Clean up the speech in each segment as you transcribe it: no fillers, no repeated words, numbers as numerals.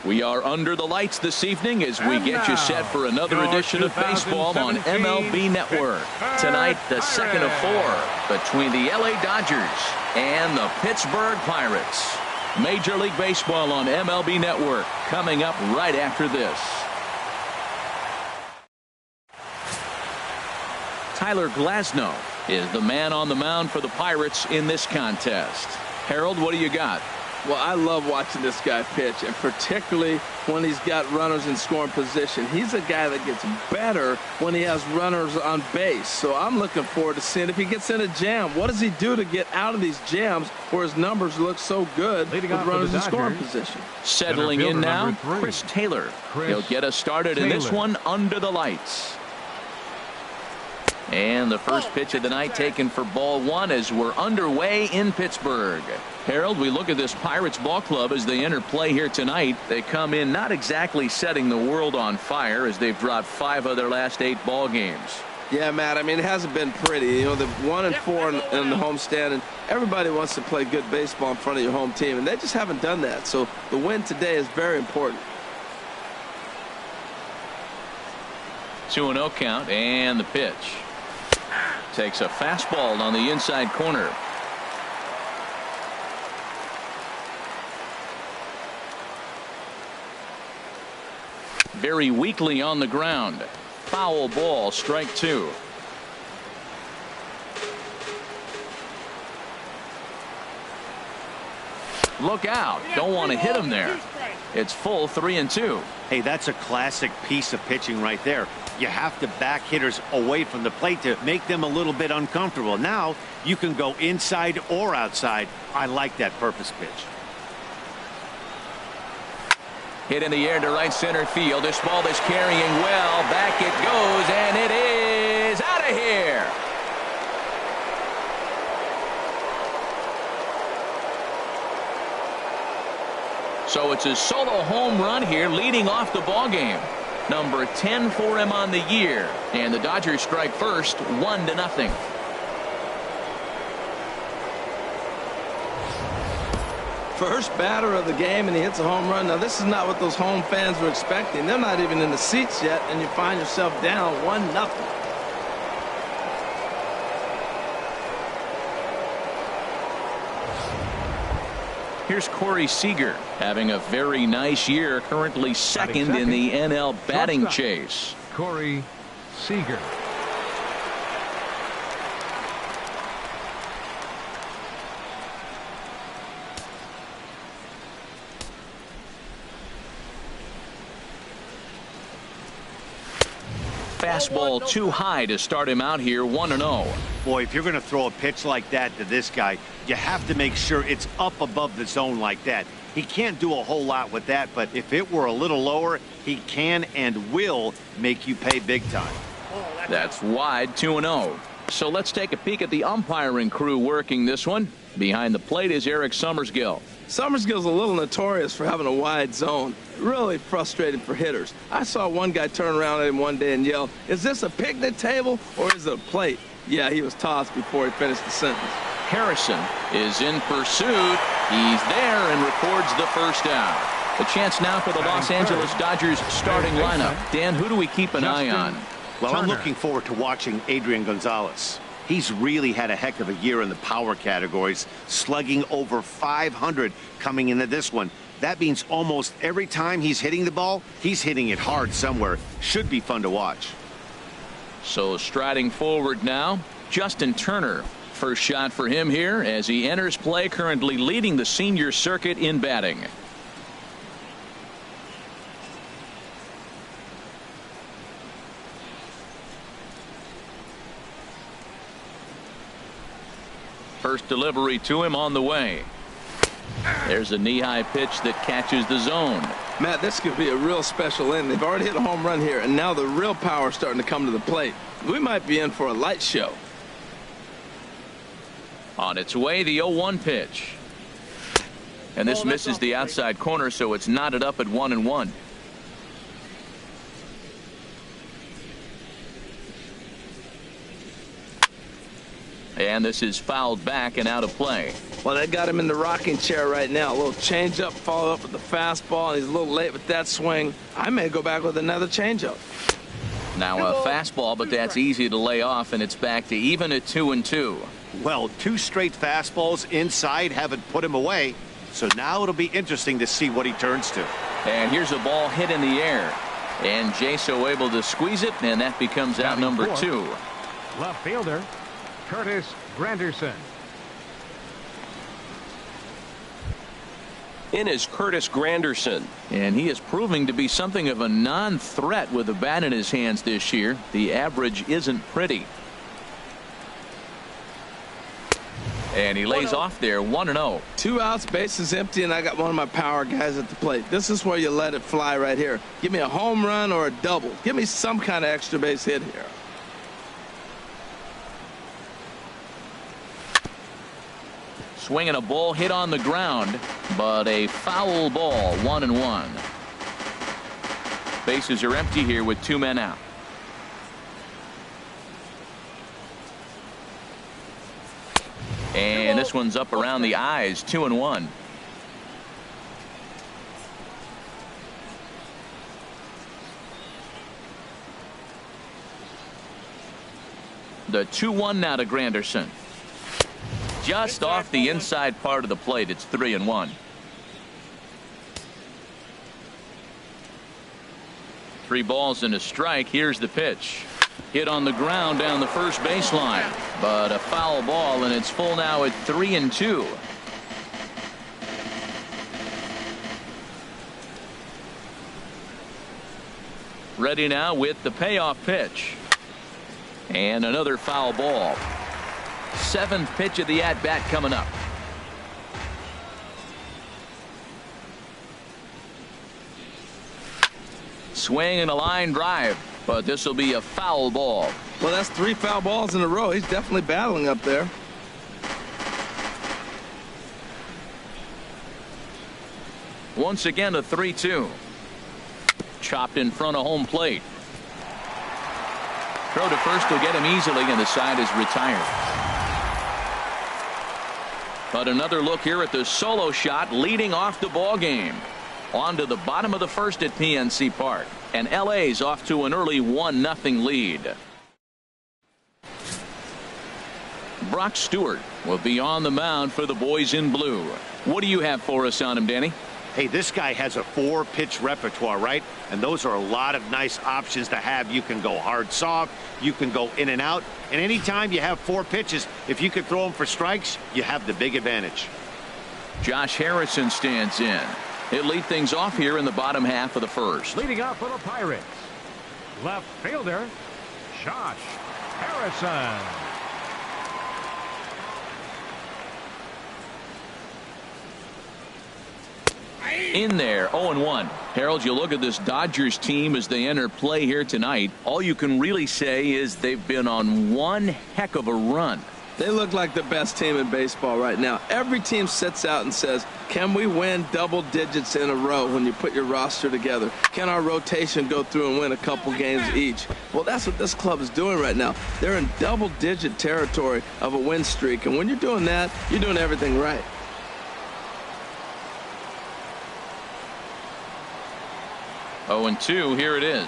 We are under the lights this evening as we get you set for another edition of baseball on MLB Network. Tonight, the second of 4 between the LA Dodgers and the Pittsburgh Pirates. Major League Baseball on MLB Network coming up right after this. Tyler Glasnow is the man on the mound for the Pirates in this contest. Harold, what do you got? Well, I love watching this guy pitch, and particularly when he's got runners in scoring position. He's a guy that gets better when he has runners on base. So I'm looking forward to seeing if he gets in a jam. What does he do to get out of these jams where his numbers look so good with runners in scoring position? Settling in now, Chris Taylor. He'll get us started in this one under the lights. And the first pitch of the night taken for ball 1 as we're underway in Pittsburgh. Harold, we look at this Pirates ball club as they enter play here tonight. They come in not exactly setting the world on fire as they've dropped 5 of their last 8 ball games. Yeah, Matt, I mean, it hasn't been pretty. You know, they're 1-4 in the homestand, and everybody wants to play good baseball in front of your home team, and they just haven't done that. So the win today is very important. 2-0 count, and the pitch. Takes a fastball on the inside corner. Very weakly on the ground. Foul ball, strike 2. Look out. Don't want to hit him there. It's full 3-2. Hey, that's a classic piece of pitching right there. You have to back hitters away from the plate to make them a little bit uncomfortable. Now you can go inside or outside. I like that purpose pitch. Hit in the air to right center field. This ball is carrying well. Back it goes, and it is out of here. So it's a solo home run here, leading off the ball game. Number 10 for him on the year, and the Dodgers strike first, 1-0. First batter of the game, and he hits a home run. Now, this is not what those home fans were expecting. They're not even in the seats yet, and you find yourself down 1-0. Here's Corey Seager having a very nice year, currently second in the NL batting chase. Corey Seager. Fastball too high to start him out here, 1-0. Boy, if you're going to throw a pitch like that to this guy, you have to make sure it's up above the zone like that. He can't do a whole lot with that, but if it were a little lower, he can and will make you pay big time. That's wide, 2-0. So let's take a peek at the umpiring crew working this one. Behind the plate is Eric Summersgill. Summersgill's a little notorious for having a wide zone. Really frustrating for hitters. I saw one guy turn around at him one day and yell, "Is this a picnic table or is it a plate?" Yeah, he was tossed before he finished the sentence. Harrison is in pursuit. He's there and records the first out. A chance now for the Los Angeles Dodgers starting lineup. Dan, who do we keep an eye on? Well, I'm looking forward to watching Adrian Gonzalez. He's really had a heck of a year in the power categories, slugging over 500 coming into this one. That means almost every time he's hitting the ball, he's hitting it hard somewhere. Should be fun to watch. So striding forward now, Justin Turner. First shot for him here as he enters play, currently leading the senior circuit in batting. First delivery to him on the way. There's a knee-high pitch that catches the zone. Matt, this could be a real special inning. They've already hit a home run here, and now the real power is starting to come to the plate. We might be in for a light show. On its way, the 0-1 pitch. And this misses the outside corner, so it's knotted up at 1-1. And this is fouled back and out of play. Well, they got him in the rocking chair right now. A little changeup, followed up with the fastball, and he's a little late with that swing. I may go back with another changeup. Now a fastball, but that's easy to lay off, and it's back to even at 2-2. Well, 2 straight fastballs inside haven't put him away. So now it'll be interesting to see what he turns to. And here's a ball hit in the air. And Jaso able to squeeze it, and that becomes out number 2. Left fielder, Curtis Granderson. In is Curtis Granderson. And he is proving to be something of a non-threat with the bat in his hands this year. The average isn't pretty. And he lays off there, 1-0. 2 outs, bases empty, and I got one of my power guys at the plate. This is where you let it fly right here. Give me a home run or a double. Give me some kind of extra base hit here. Swinging a ball hit on the ground, but a foul ball, 1-1. Bases are empty here with 2 men out. And this one's up around the eyes, 2-1. The 2-1 now to Granderson. Just off the inside part of the plate. It's 3-1. 3 balls and a strike. Here's the pitch. Hit on the ground down the first baseline, but a foul ball, and it's full now at 3-2. Ready now with the payoff pitch. And another foul ball. 7th pitch of the at-bat coming up. Swing and a line drive, but this will be a foul ball. Well, that's 3 foul balls in a row. He's definitely battling up there. Once again, a 3-2. Chopped in front of home plate. Throw to first will get him easily, and the side is retired. But another look here at the solo shot leading off the ball game. On to the bottom of the first at PNC Park, and LA's off to an early 1-0 lead. Brock Stewart will be on the mound for the boys in blue. What do you have for us on him, Danny? Hey, this guy has a 4-pitch repertoire, right? And those are a lot of nice options to have. You can go hard, soft. You can go in and out. And anytime you have 4 pitches, if you could throw them for strikes, you have the big advantage. Josh Harrison stands in. He'll lead things off here in the bottom half of the first. Leading off for the Pirates, left fielder, Josh Harrison. In there, 0-1. Harold, you look at this Dodgers team as they enter play here tonight. All you can really say is they've been on one heck of a run. They look like the best team in baseball right now. Every team sits out and says, can we win double digits in a row when you put your roster together? Can our rotation go through and win a couple games each? Well, that's what this club is doing right now. They're in double-digit territory of a win streak, and when you're doing that, you're doing everything right. Oh, and 2, here it is.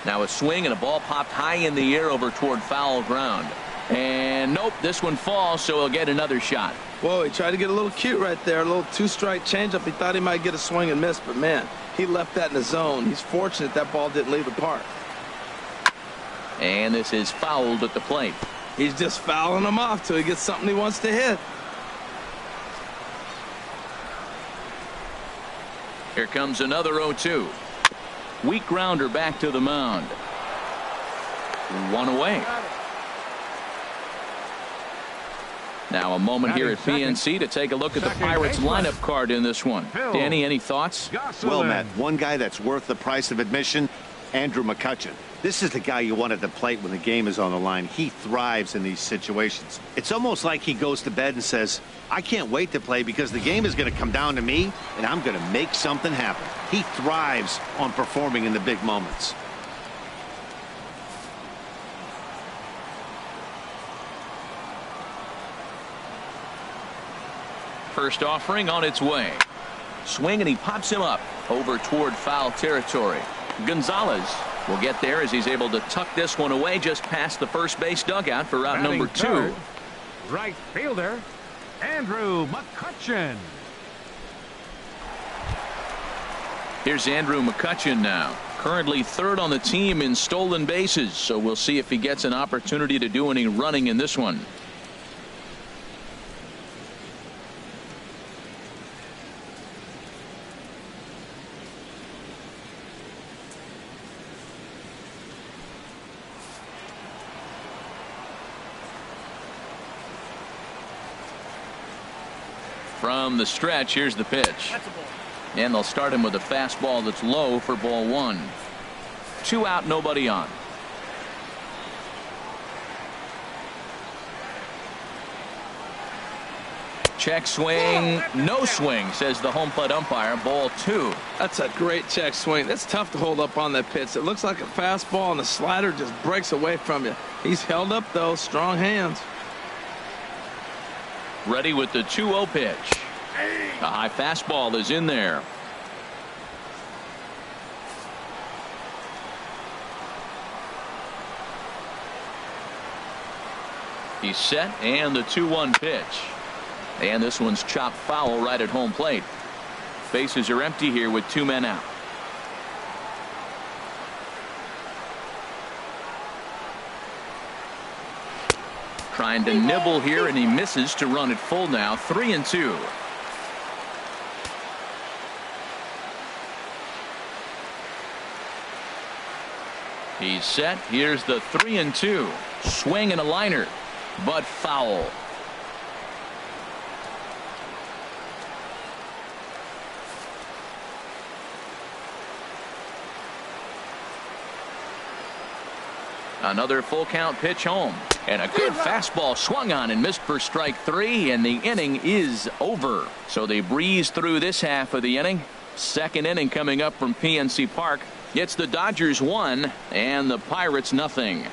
Now a swing and a ball popped high in the air over toward foul ground. And nope, this one falls, so he'll get another shot. Whoa, he tried to get a little cute right there. A little 2-strike changeup. He thought he might get a swing and miss, but man, he left that in the zone. He's fortunate that ball didn't leave the park. And this is fouled at the plate. He's just fouling him off till he gets something he wants to hit. Here comes another 0-2. Weak grounder back to the mound. 1 away. Now a moment here at PNC to take a look at the Pirates lineup card in this one. Danny, any thoughts? Well, Matt, one guy that's worth the price of admission, Andrew McCutchen. This is the guy you want at the plate when the game is on the line. He thrives in these situations. It's almost like he goes to bed and says, I can't wait to play because the game is going to come down to me and I'm going to make something happen. He thrives on performing in the big moments. First offering on its way. Swing, and he pops him up over toward foul territory. Gonzalez will get there as he's able to tuck this one away just past the first base dugout for out number 2. Third, right fielder Andrew McCutchen. Here's Andrew McCutchen now. Currently third on the team in stolen bases, so we'll see if he gets an opportunity to do any running in this one. From the stretch, here's the pitch. And they'll start him with a fastball that's low for ball 1. 2 out, nobody on. Check swing, no swing, says the home plate umpire. Ball 2. That's a great check swing. That's tough to hold up on that pitch. It looks like a fastball, and the slider just breaks away from you. He's held up, though. Strong hands. Ready with the 2-0 pitch. A high fastball is in there. He's set, and the 2-1 pitch. And this one's chopped foul right at home plate. Bases are empty here with 2 men out. Trying to nibble here, and he misses to run it full now. 3-2. He's set. Here's the 3-2. Swing and a liner, but foul. Another full count pitch home, and a good fastball swung on and missed for strike 3, and the inning is over. So they breeze through this half of the inning. Second inning coming up from PNC Park. It's the Dodgers 1 and the Pirates nothing.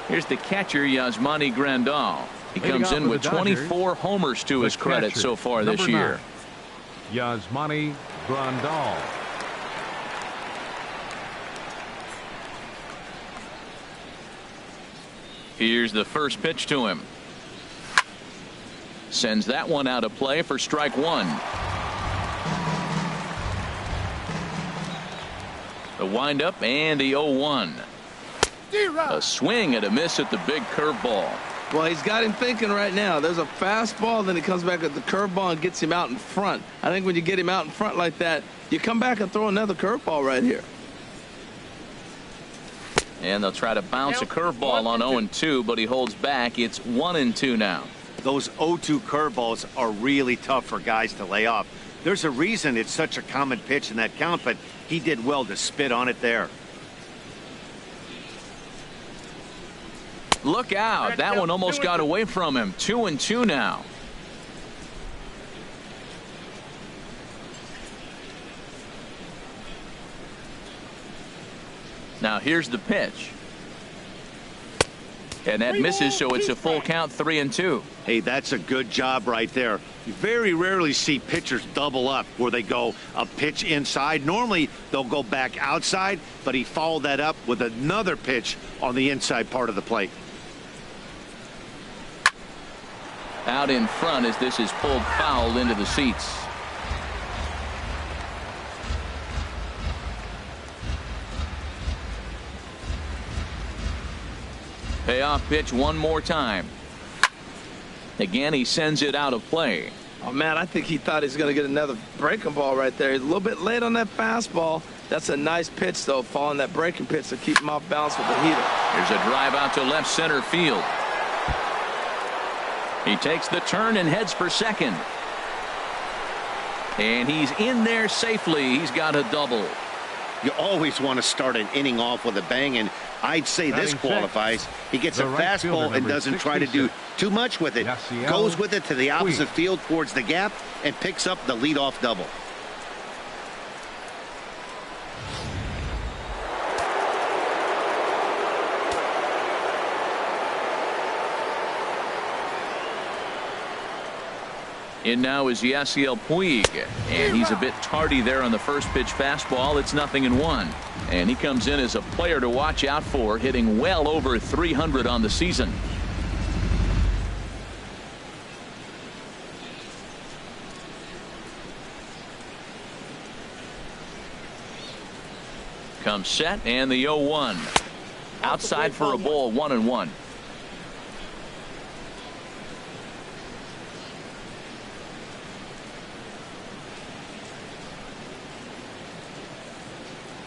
Here's the catcher, Yasmani Grandal. He comes in with 24 homers to his credit so far this year. Yasmani Grandal. Here's the first pitch to him. Sends that one out of play for strike 1. The windup and the 0-1. A swing and a miss at the big curveball. Well, he's got him thinking right now. There's a fastball, then he comes back at the curveball and gets him out in front. I think when you get him out in front like that, you come back and throw another curveball right here. And they'll try to bounce a curveball on 0-2, but he holds back. It's 1-2 now. Those 0-2 curveballs are really tough for guys to lay off. There's a reason it's such a common pitch in that count, but he did well to spit on it there. Look out. That one almost got away from him. 2-2 now. Now here's the pitch. And that misses, so it's a full count, 3-2. Hey, that's a good job right there. You very rarely see pitchers double up where they go a pitch inside. Normally they'll go back outside, but he followed that up with another pitch on the inside part of the plate. Out in front as this is pulled foul into the seats. Payoff pitch one more time. Again, he sends it out of play. Oh, man, I think he thought he was going to get another breaking ball right there. He's a little bit late on that fastball. That's a nice pitch, though, following that breaking pitch to keep him off balance with the heater. Here's a drive out to left center field. He takes the turn and heads for second. And he's in there safely. He's got a double. You always want to start an inning off with a bang, and I'd say this qualifies. He gets a fastball and doesn't try to do too much with it. Goes with it to the opposite field towards the gap and picks up the leadoff double. In now is Yasiel Puig, and he's a bit tardy there on the first pitch fastball. It's 0-1, and he comes in as a player to watch out for, hitting well over 300 on the season. Comes set, and the 0-1. Outside for a ball, 1-1.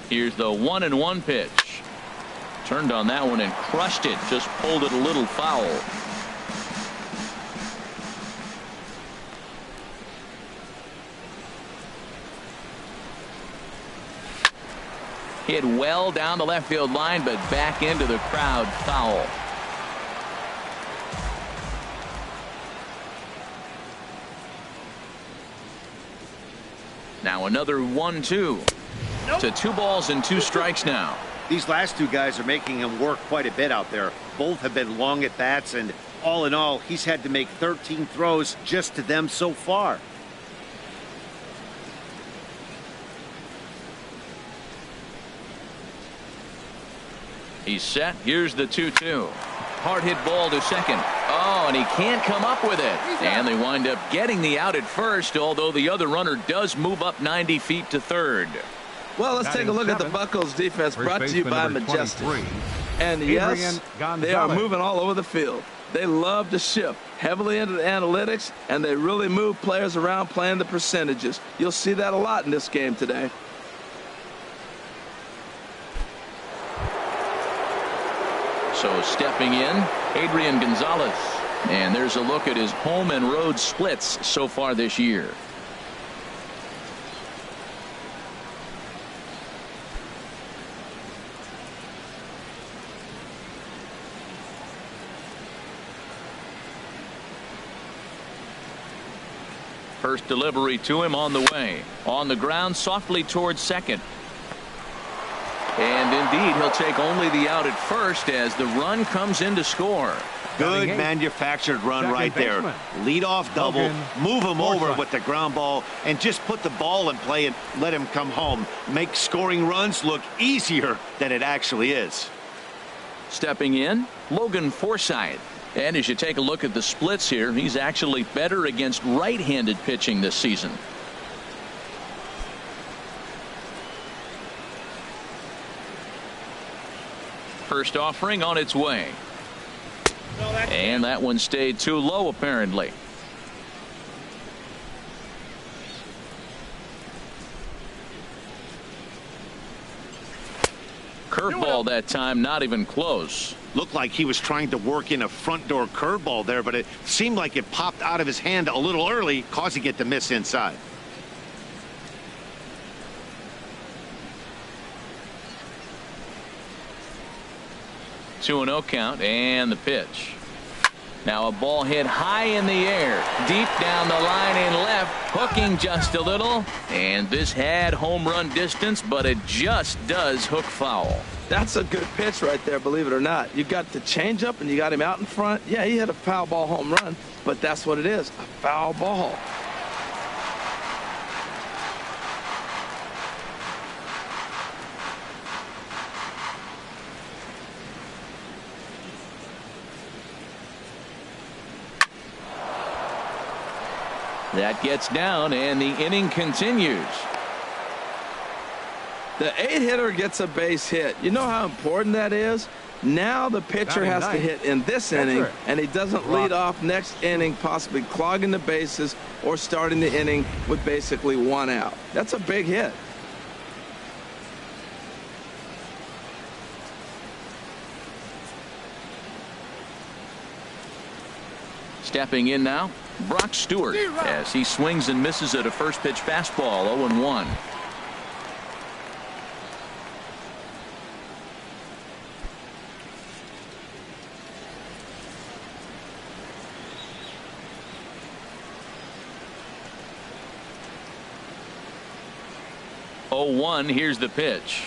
Here's the 1-1 pitch. Turned on that one and crushed it. Just pulled it a little foul. Hit well down the left field line, but back into the crowd, foul. Now another 1-2. To 2 balls and 2 strikes now. These last 2 guys are making him work quite a bit out there. Both have been long at bats, and all in all, he's had to make 13 throws just to them so far. He's set. Here's the 2-2. Hard hit ball to second. Oh, and he can't come up with it. And they wind up getting the out at first, although the other runner does move up 90 feet to third. Well, let's take a look at the Buccos defense, brought to you by Majestic. And yes, they are moving all over the field. They love to shift heavily into the analytics, and they really move players around playing the percentages. You'll see that a lot in this game today. So stepping in, Adrian Gonzalez. And there's a look at his home and road splits so far this year. First delivery to him on the way. On the ground, softly towards second. And indeed, he'll take only the out at first as the run comes in to score. Good manufactured run right there. Lead-off double, move him over with the ground ball, and just put the ball in play and let him come home. Make scoring runs look easier than it actually is. Stepping in, Logan Forsythe. And as you take a look at the splits here, he's actually better against right-handed pitching this season. First offering on its way. And that one stayed too low, apparently. Curveball that time, not even close. Looked like he was trying to work in a front door curveball there, but it seemed like it popped out of his hand a little early, causing it to miss inside. Two and 0 count, and the pitch. Now a ball hit high in the air, deep down the line in left, hooking just a little, and this had home run distance, but it just does hook foul. That's a good pitch right there, believe it or not. You got the changeup and you got him out in front. Yeah, he hit a foul ball home run, but that's what it is, a foul ball. That gets down, and the inning continues. The 8-hitter gets a base hit. You know how important that is? Now the pitcher has to hit in this inning, and he doesn't lead off next inning, possibly clogging the bases or starting the inning with basically 1 out. That's a big hit. Stepping in now, Brock Stewart, as he swings and misses at a first pitch fastball, 0-1. Here's the pitch.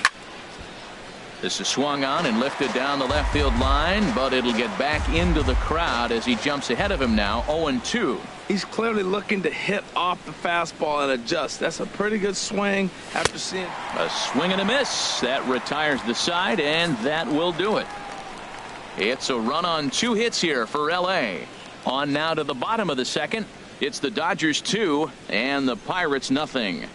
This is swung on and lifted down the left field line, but it'll get back into the crowd as he jumps ahead of him now, 0-2. He's clearly looking to hit off the fastball and adjust. That's a pretty good swing after seeing a swing and a miss. That retires the side, and that will do it. It's a run on 2 hits here for L.A. On now to the bottom of the second. It's the Dodgers 2 and the Pirates nothing.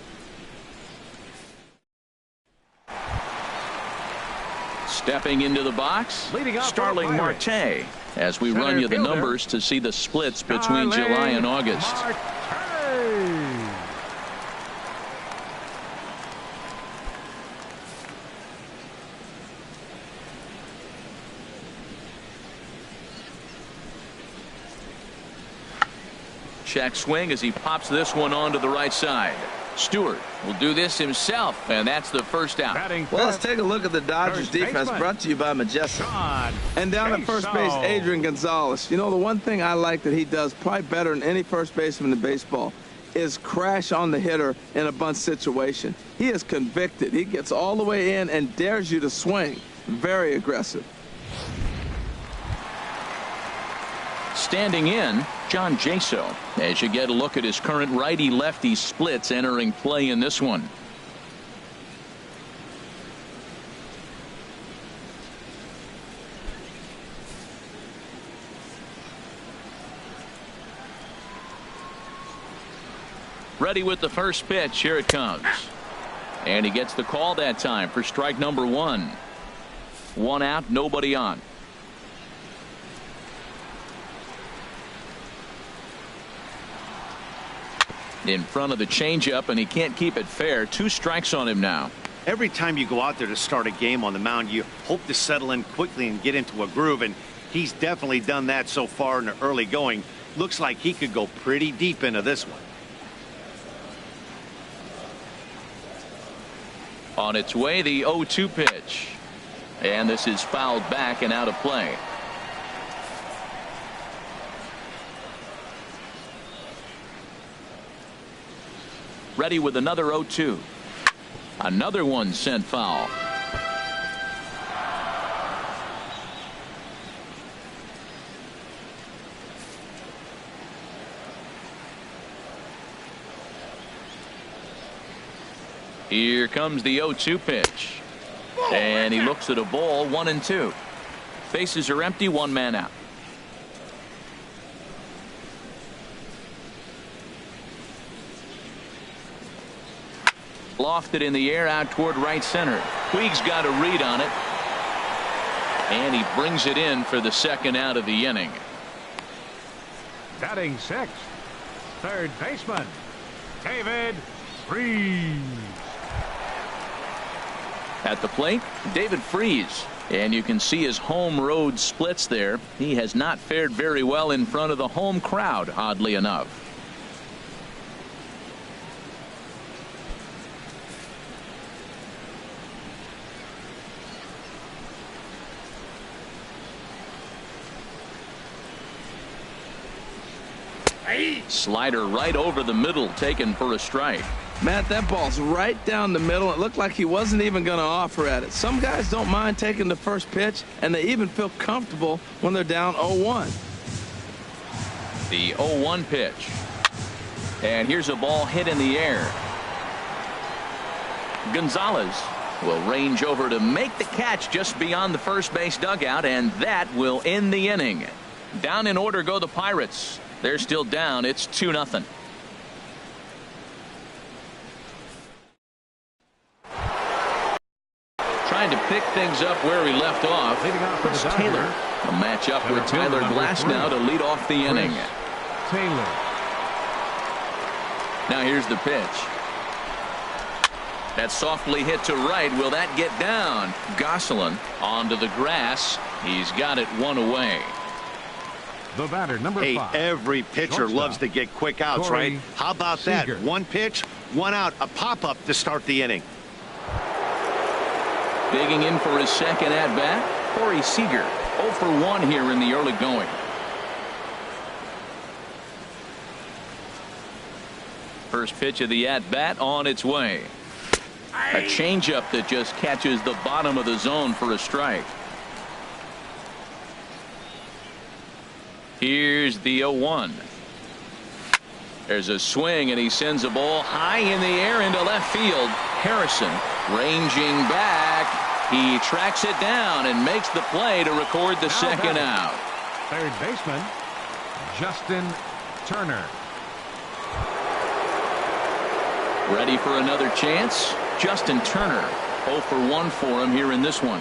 Stepping into the box, Starling Marte, as we run you the numbers to see the splits between July and August. Check swing as he pops this one onto the right side. Stewart will do this himself, and that's the first out. Well, let's take a look at the Dodgers defense, brought to you by Majestic. And down at first base, Adrian Gonzalez. You know, the one thing I like that he does probably better than any first baseman in baseball is crash on the hitter in a bunt situation. He is convicted. He gets all the way in and dares you to swing. Very aggressive. Standing in, John Jaso, as you get a look at his current righty-lefty splits entering play in this one. Ready with the first pitch. Here it comes. And he gets the call that time for strike number 1. 1 out, nobody on. In front of the changeup, and he can't keep it fair. 2 strikes on him now. Every time you go out there to start a game on the mound, you hope to settle in quickly and get into a groove, and he's definitely done that so far in the early going. Looks like he could go pretty deep into this one. On its way, the 0-2 pitch. And this is fouled back and out of play. Ready with another 0-2. Another one sent foul. Here comes the 0-2 pitch. And he looks at a ball, 1-2. Bases are empty, 1 man out. Lofted in the air out toward right center. Puig's got a read on it. And he brings it in for the second out of the inning. Batting 6th, third baseman, David Freese. At the plate, David Freese. And you can see his home road splits there. He has not fared very well in front of the home crowd, oddly enough. Slider right over the middle, taken for a strike. Matt, that ball's right down the middle. It looked like he wasn't even going to offer at it. Some guys don't mind taking the first pitch, and they even feel comfortable when they're down 0-1. The 0-1 pitch. And here's a ball hit in the air. Gonzalez will range over to make the catch just beyond the first base dugout, and that will end the inning. Down in order go the Pirates. They're still down. It's 2-0. Trying to pick things up where he left off. Chris Taylor. A matchup with Tyler Glasnow to lead off the inning. Taylor. Now here's the pitch. That softly hit to right. Will that get down? Gosselin onto the grass. He's got it 1 away. The batter, number 5. Every pitcher loves to get quick outs, Corey right? How about that? Seager. 1 pitch, 1 out, a pop-up to start the inning. Digging in for his second at-bat, Corey Seager. 0 for 1 here in the early going. First pitch of the at-bat on its way. A changeup that just catches the bottom of the zone for a strike. Here's the 0-1. There's a swing, and he sends a ball high in the air into left field. Harrison ranging back. He tracks it down and makes the play to record the second out. Third baseman, Justin Turner. Ready for another chance? Justin Turner, 0 for 1 for him here in this one.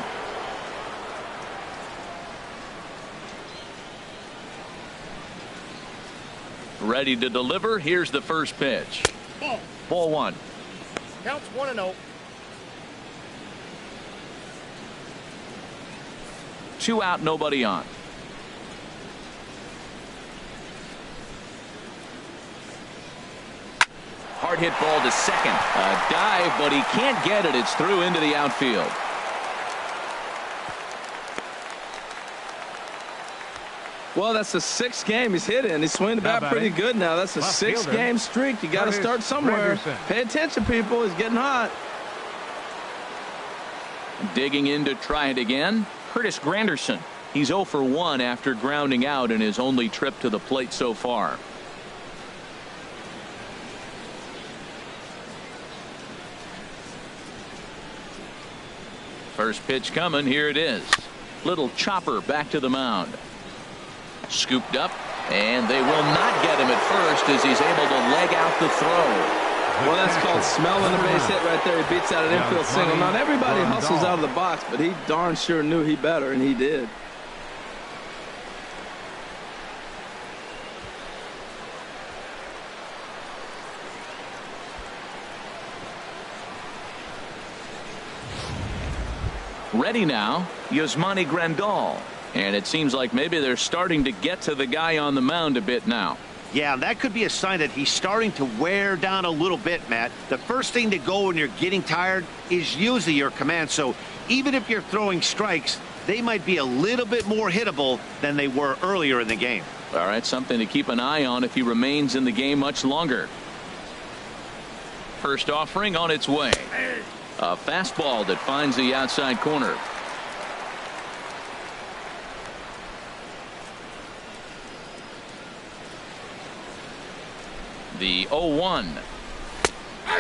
Ready to deliver. Here's the first pitch. Ball 1. Counts 1-0. 2 out, nobody on. Hard hit ball to second. A dive, but he can't get it. It's through into the outfield. Well, that's the 6th game he's hit in. He's swinging the bat pretty good now. That's a 6-game streak. You got to start somewhere. Pay attention, people. He's getting hot. Digging in to try it again. Curtis Granderson. He's 0 for 1 after grounding out in his only trip to the plate so far. First pitch coming. Here it is. Little chopper back to the mound. Scooped up, and they will not get him at first as he's able to leg out the throw. Well, that's called smelling the base hit right there. He beats out an infield single. Not everybody hustles out of the box, but he darn sure knew he better, and he did. Ready now, Yasmani Grandal. And it seems like maybe they're starting to get to the guy on the mound a bit now. Yeah, that could be a sign that he's starting to wear down a little bit, Matt. The first thing to go when you're getting tired is usually your command. So even if you're throwing strikes, they might be a little bit more hittable than they were earlier in the game. All right, something to keep an eye on if he remains in the game much longer. First offering on its way. A fastball that finds the outside corner. The 0-1.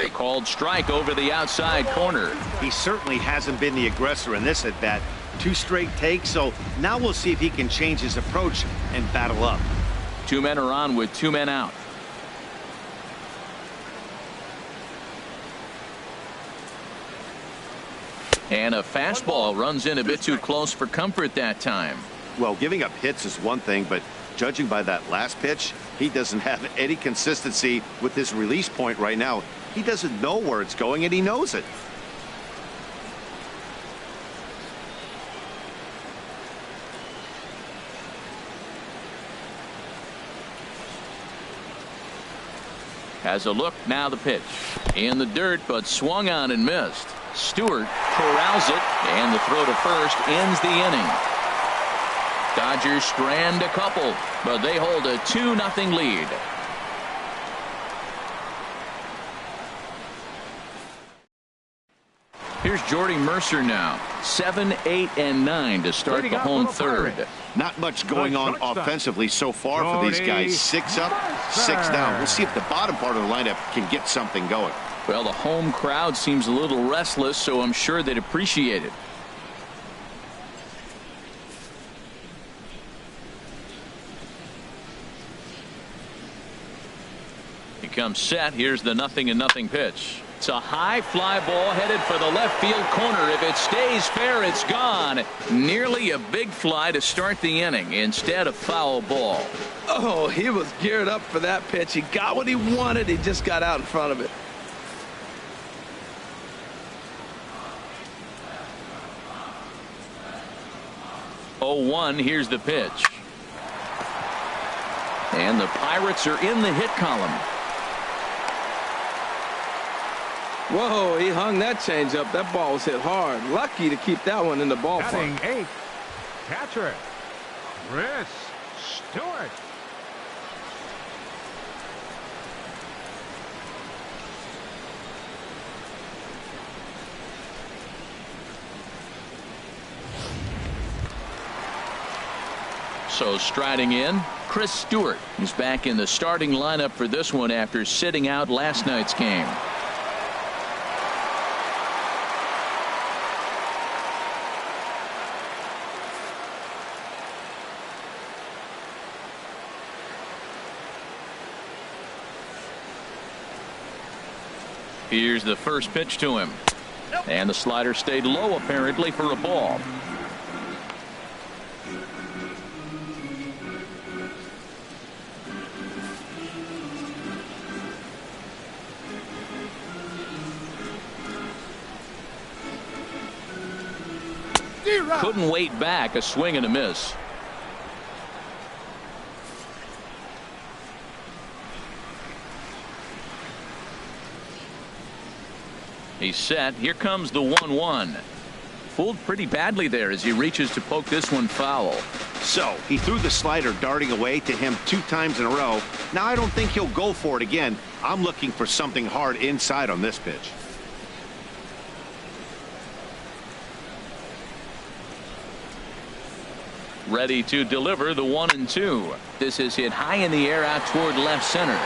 A called strike over the outside corner. He certainly hasn't been the aggressor in this at bat. 2 straight takes, so now we'll see if he can change his approach and battle up. 2 men are on with 2 men out. And a fastball runs in a bit too close for comfort that time. Well, giving up hits is one thing, but judging by that last pitch, he doesn't have any consistency with his release point right now. He doesn't know where it's going, and he knows it. Has a look, now the pitch. In the dirt, but swung on and missed. Stewart corrals it, and the throw to first ends the inning. Dodgers strand a couple, but they hold a 2-0 lead. Here's Jordy Mercer now. 7, 8, and 9 to start the home third. Not much going on offensively so far for these guys. 6 up, 6 down. We'll see if the bottom part of the lineup can get something going. Well, the home crowd seems a little restless, so I'm sure they'd appreciate it. He comes set. Here's the 0-0 pitch. It's a high fly ball headed for the left field corner. If it stays fair, it's gone. Nearly a big fly to start the inning. Instead, a foul ball. Oh, he was geared up for that pitch. He got what he wanted. He just got out in front of it. Here's the pitch. And the Pirates are in the hit column. Whoa, he hung that changeup. That ball was hit hard. Lucky to keep that one in the ballpark. Batting 8th, catcher, Chris Stewart. So striding in, Chris Stewart. He's back in the starting lineup for this one after sitting out last night's game. Here's the first pitch to him. And the slider stayed low apparently for a ball. Couldn't wait back. A swing and a miss. He's set. Here comes the 1-1. Fooled pretty badly there as he reaches to poke this one foul. So he threw the slider darting away to him 2 times in a row. Now I don't think he'll go for it again. I'm looking for something hard inside on this pitch. Ready to deliver the 1-2. This is hit high in the air out toward left center.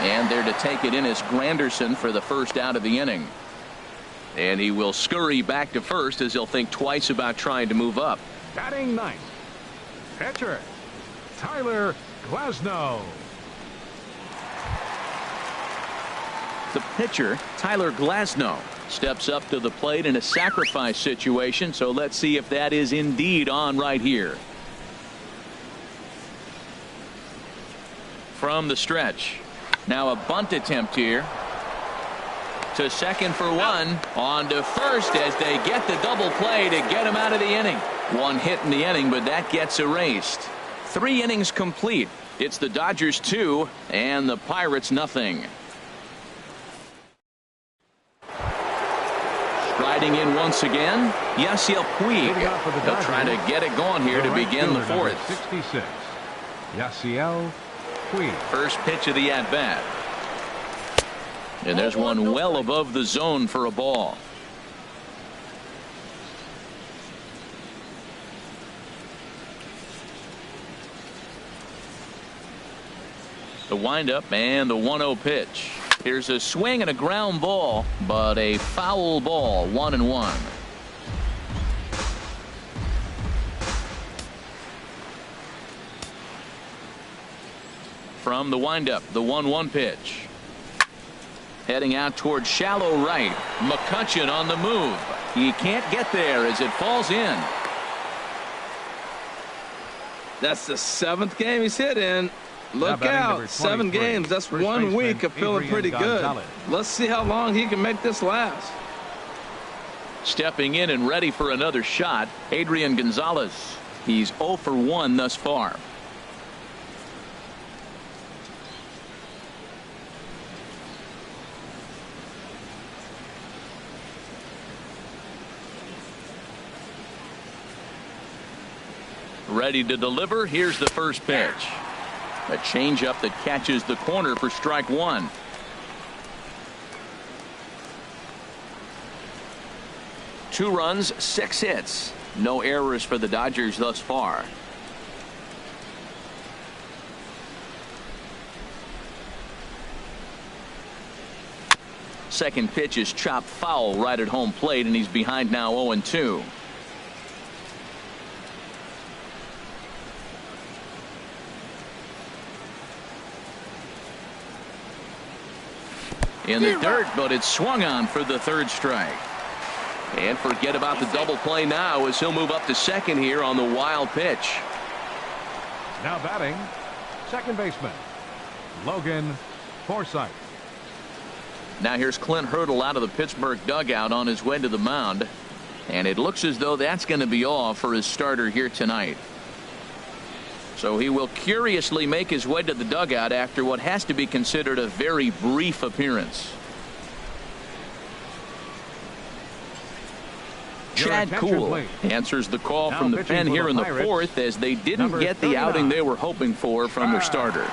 And there to take it in is Granderson for the first out of the inning. And he will scurry back to first as he'll think twice about trying to move up. Batting ninth, pitcher Tyler Glasnow. The pitcher, Tyler Glasnow, steps up to the plate in a sacrifice situation. So let's see if that is indeed on right here. From the stretch. Now a bunt attempt here. To second for one. On to first as they get the double play to get him out of the inning. One hit in the inning, but that gets erased. 3 innings complete. It's the Dodgers 2 and the Pirates nothing. Striding in once again, Yasiel Puig. They'll try to get it going here to begin the 4th. 66. Yasiel Puig. First pitch of the at-bat. And there's one well above the zone for a ball. The windup and the 1-0 pitch. Here's a swing and a ground ball, but a foul ball. 1-1. From the windup, the 1-1 pitch. Heading out toward shallow right. McCutchen on the move. He can't get there as it falls in. That's the 7th game he's hit in. Look out. 7 games. That's 1 week of feeling pretty good. Let's see how long he can make this last. Stepping in and ready for another shot, Adrian Gonzalez. He's 0 for 1 thus far. Ready to deliver. Here's the first pitch. A changeup that catches the corner for strike 1. Two runs, 6 hits. No errors for the Dodgers thus far. Second pitch is chopped foul right at home plate, and he's behind now 0-2. In the dirt, but it's swung on for the 3rd strike. And forget about the double play now as he'll move up to second here on the wild pitch. Now batting, second baseman Logan Forsythe. Now here's Clint Hurdle out of the Pittsburgh dugout on his way to the mound. And it looks as though that's going to be all for his starter here tonight. So he will curiously make his way to the dugout after what has to be considered a very brief appearance. Chad Kuhl answers the call from the pen here in the 4th as they didn't get the outing they were hoping for from their starter.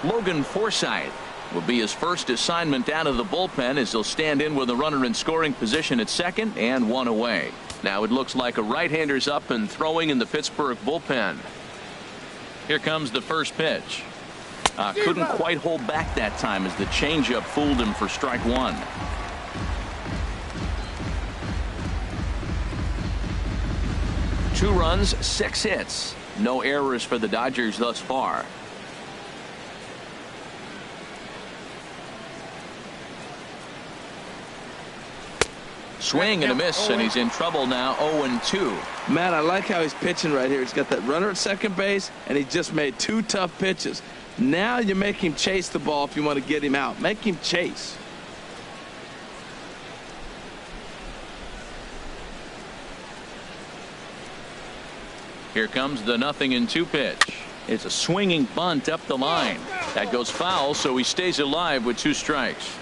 Logan Forsythe will be his first assignment out of the bullpen as he'll stand in with a runner in scoring position at second and one away. Now it looks like a right-hander's up and throwing in the Pittsburgh bullpen. Here comes the first pitch. Couldn't quite hold back that time as the changeup fooled him for strike one. Two runs, 6 hits. No errors for the Dodgers thus far. Swing and a miss, and he's in trouble now. 0-2. Matt, I like how he's pitching right here. He's got that runner at second base, and he just made 2 tough pitches. Now you make him chase the ball if you want to get him out. Make him chase. Here comes the 0-2 pitch. It's a swinging bunt up the line. That goes foul, so he stays alive with 2 strikes.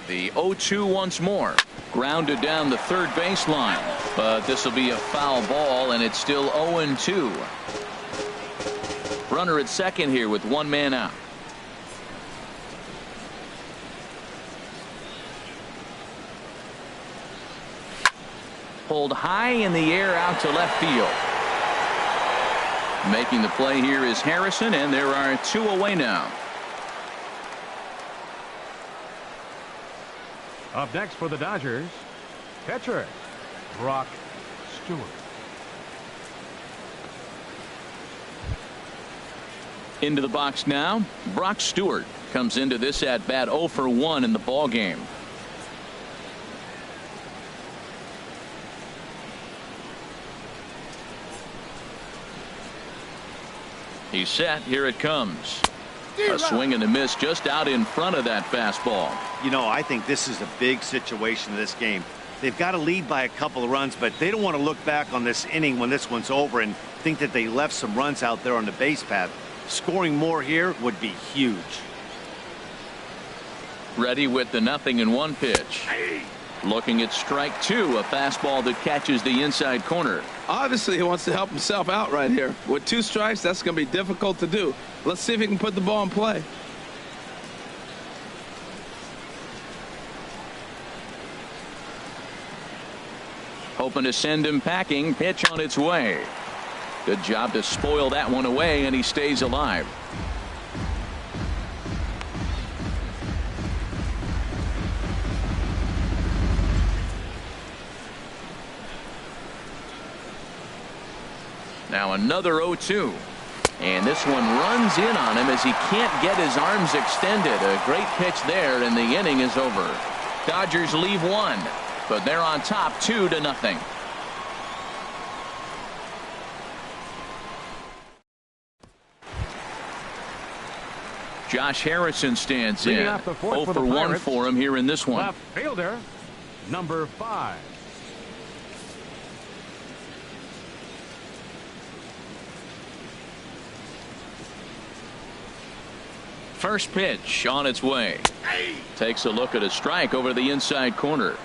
The 0-2 once more. Grounded down the third baseline. But this will be a foul ball, and it's still 0-2. Runner at second here with 1 man out. Pulled high in the air out to left field. Making the play here is Harrison, and there are 2 away now. Up next for the Dodgers, pitcher Brock Stewart. Into the box now. Brock Stewart comes into this at bat 0 for 1 in the ball game. He's set. Here it comes. A swing and a miss just out in front of that fastball. You know, I think this is a big situation in this game. They've got to lead by a couple of runs, but they don't want to look back on this inning when this one's over and think that they left some runs out there on the base path. Scoring more here would be huge. Ready with the 0-1 pitch. Looking at strike 2, a fastball that catches the inside corner. Obviously, he wants to help himself out right here. With 2 strikes, that's going to be difficult to do. Let's see if he can put the ball in play. Hoping to send him packing. Pitch on its way. Good job to spoil that one away, and he stays alive. Now another 0-2. And this one runs in on him as he can't get his arms extended. A great pitch there, and the inning is over. Dodgers leave 1, but they're on top 2-0. Josh Harrison stands in. 0 for 1 for him here in this one. Left fielder, number 5. First pitch on its way. Takes a look at a strike over the inside corner.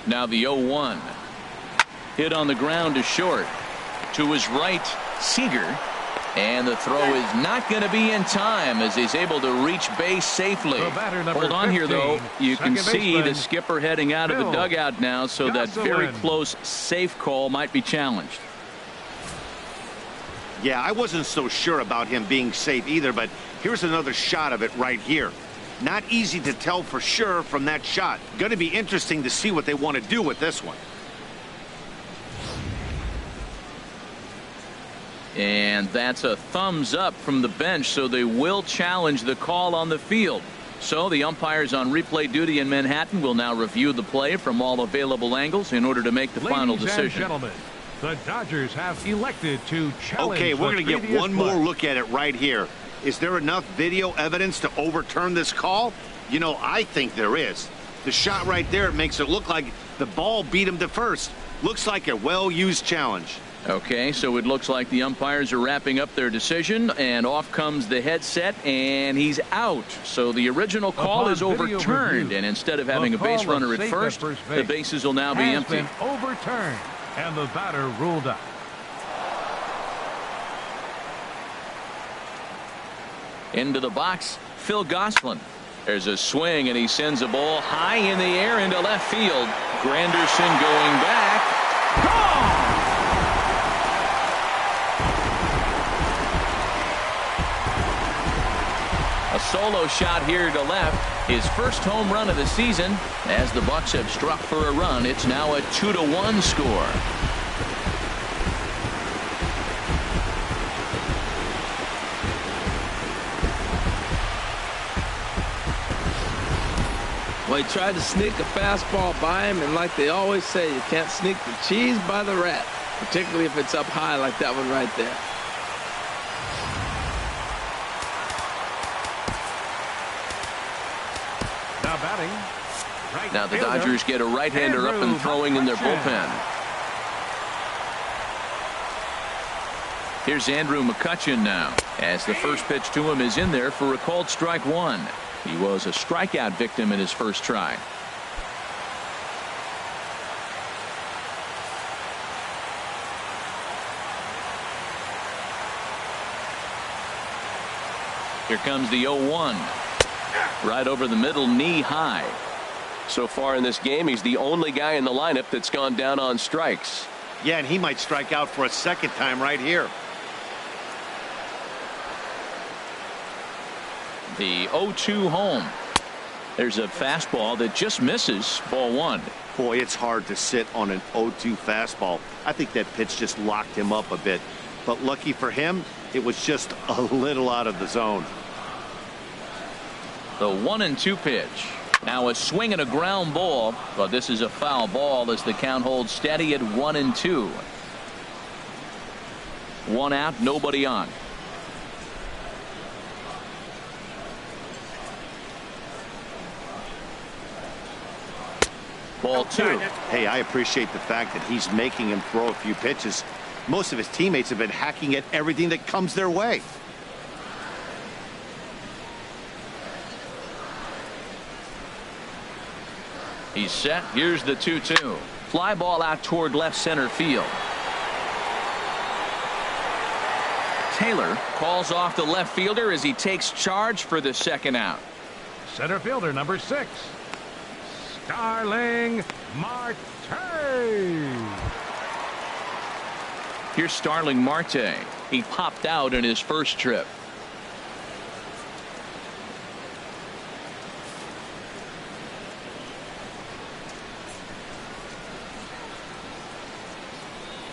Now the 0-1. Hit on the ground to short. To his right, Seager. And the throw is not going to be in time as he's able to reach base safely. Hold on here, though. You can see the skipper heading out of the dugout now, so that very close safe call might be challenged. Yeah, I wasn't so sure about him being safe either, but here's another shot of it right here. Not easy to tell for sure from that shot. Going to be interesting to see what they want to do with this one. And that's a thumbs up from the bench, so they will challenge the call on the field. So the umpires on replay duty in Manhattan will now review the play from all available angles in order to make the final decision. Ladies and gentlemen, the Dodgers have elected to challenge. Okay, we're going to get one more play. look at it right here. Is there enough video evidence to overturn this call? You know, I think there is. The shot right there makes it look like the ball beat him to first. Looks like a well-used challenge. Okay, so it looks like the umpires are wrapping up their decision, and off comes the headset, and he's out. So the original call is overturned, and instead of having a base runner at first, the bases will now be empty. Overturned, and the batter ruled out. Into the box, Phil Gosselin. There's a swing, and he sends a ball high in the air into left field. Granderson going back. Gone! A solo shot here to left. His first home run of the season. As the Bucks have struck for a run, it's now a 2-1 score. Well, he tried to sneak a fastball by him, and like they always say, you can't sneak the cheese by the rat, particularly if it's up high like that one right there. Now batting. Right now the fielder, Dodgers get a right-hander up and throwing in their bullpen. Here's Andrew McCutchen now, as the first pitch to him is in there for a called strike one. He was a strikeout victim in his first try. Here comes the 0-1. Right over the middle, knee high. So far in this game, he's the only guy in the lineup that's gone down on strikes. Yeah, and he might strike out for a second time right here. The 0-2 home. There's a fastball that just misses. Ball one. Boy, it's hard to sit on an 0-2 fastball. I think that pitch just locked him up a bit. But lucky for him, it was just a little out of the zone. The 1-2 pitch. Now a swing and a ground ball, but this is a foul ball as the count holds steady at 1-2. One out, nobody on. Ball two. Hey, I appreciate the fact that he's making him throw a few pitches. Most of his teammates have been hacking at everything that comes their way. He's set. Here's the 2-2. Fly ball out toward left center field. Taylor calls off the left fielder as he takes charge for the second out. Center fielder number 6. Starling Marte. Here's Starling Marte. He popped out in his first trip.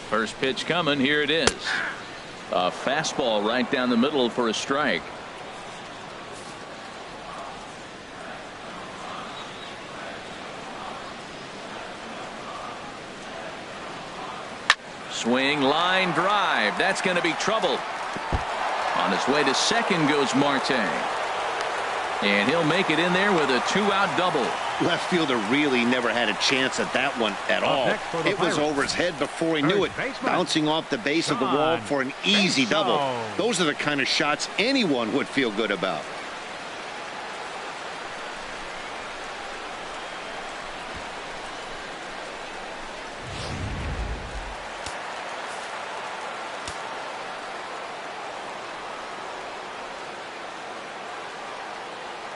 First pitch coming. Here it is. A fastball right down the middle for a strike. Swing, line drive. That's going to be trouble. On his way to second goes Marte. And he'll make it in there with a 2-out double. Left fielder really never had a chance at that one at all. It was over his head before he knew it. Bouncing off the base of the wall for an easy double. Those are the kind of shots anyone would feel good about.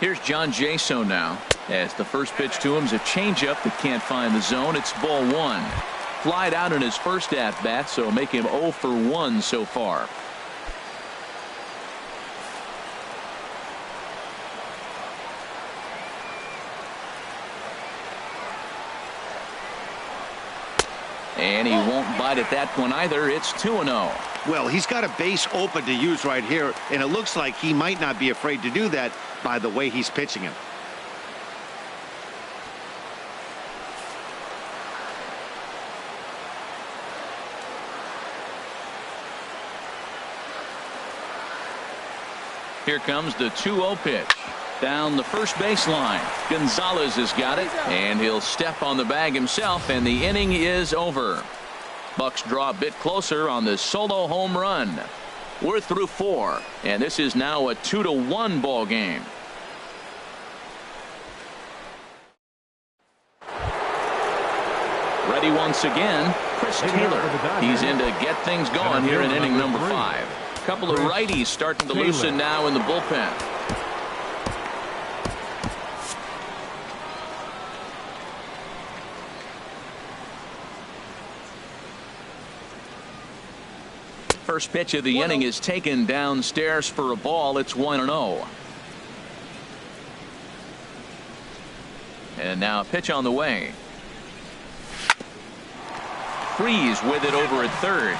Here's John Jaso now, as the first pitch to him is a changeup that can't find the zone. It's ball one. Flied out in his first at-bat, so make him 0 for 1 so far. And he won't bite at that one either. It's 2-0. Well, he's got a base open to use right here, and it looks like he might not be afraid to do that by the way he's pitching him. Here comes the 2-0 pitch. Down the first baseline. Gonzalez has got it, and he'll step on the bag himself, and the inning is over. Bucks draw a bit closer on the solo home run. We're through 4, and this is now a 2-1 ball game. Ready once again, Chris Taylor. He's in to get things going here in inning number 5. A couple of righties starting to loosen now in the bullpen. First pitch of the inning is taken downstairs for a ball. It's 1-0. And now a pitch on the way. Freeze with it over at third.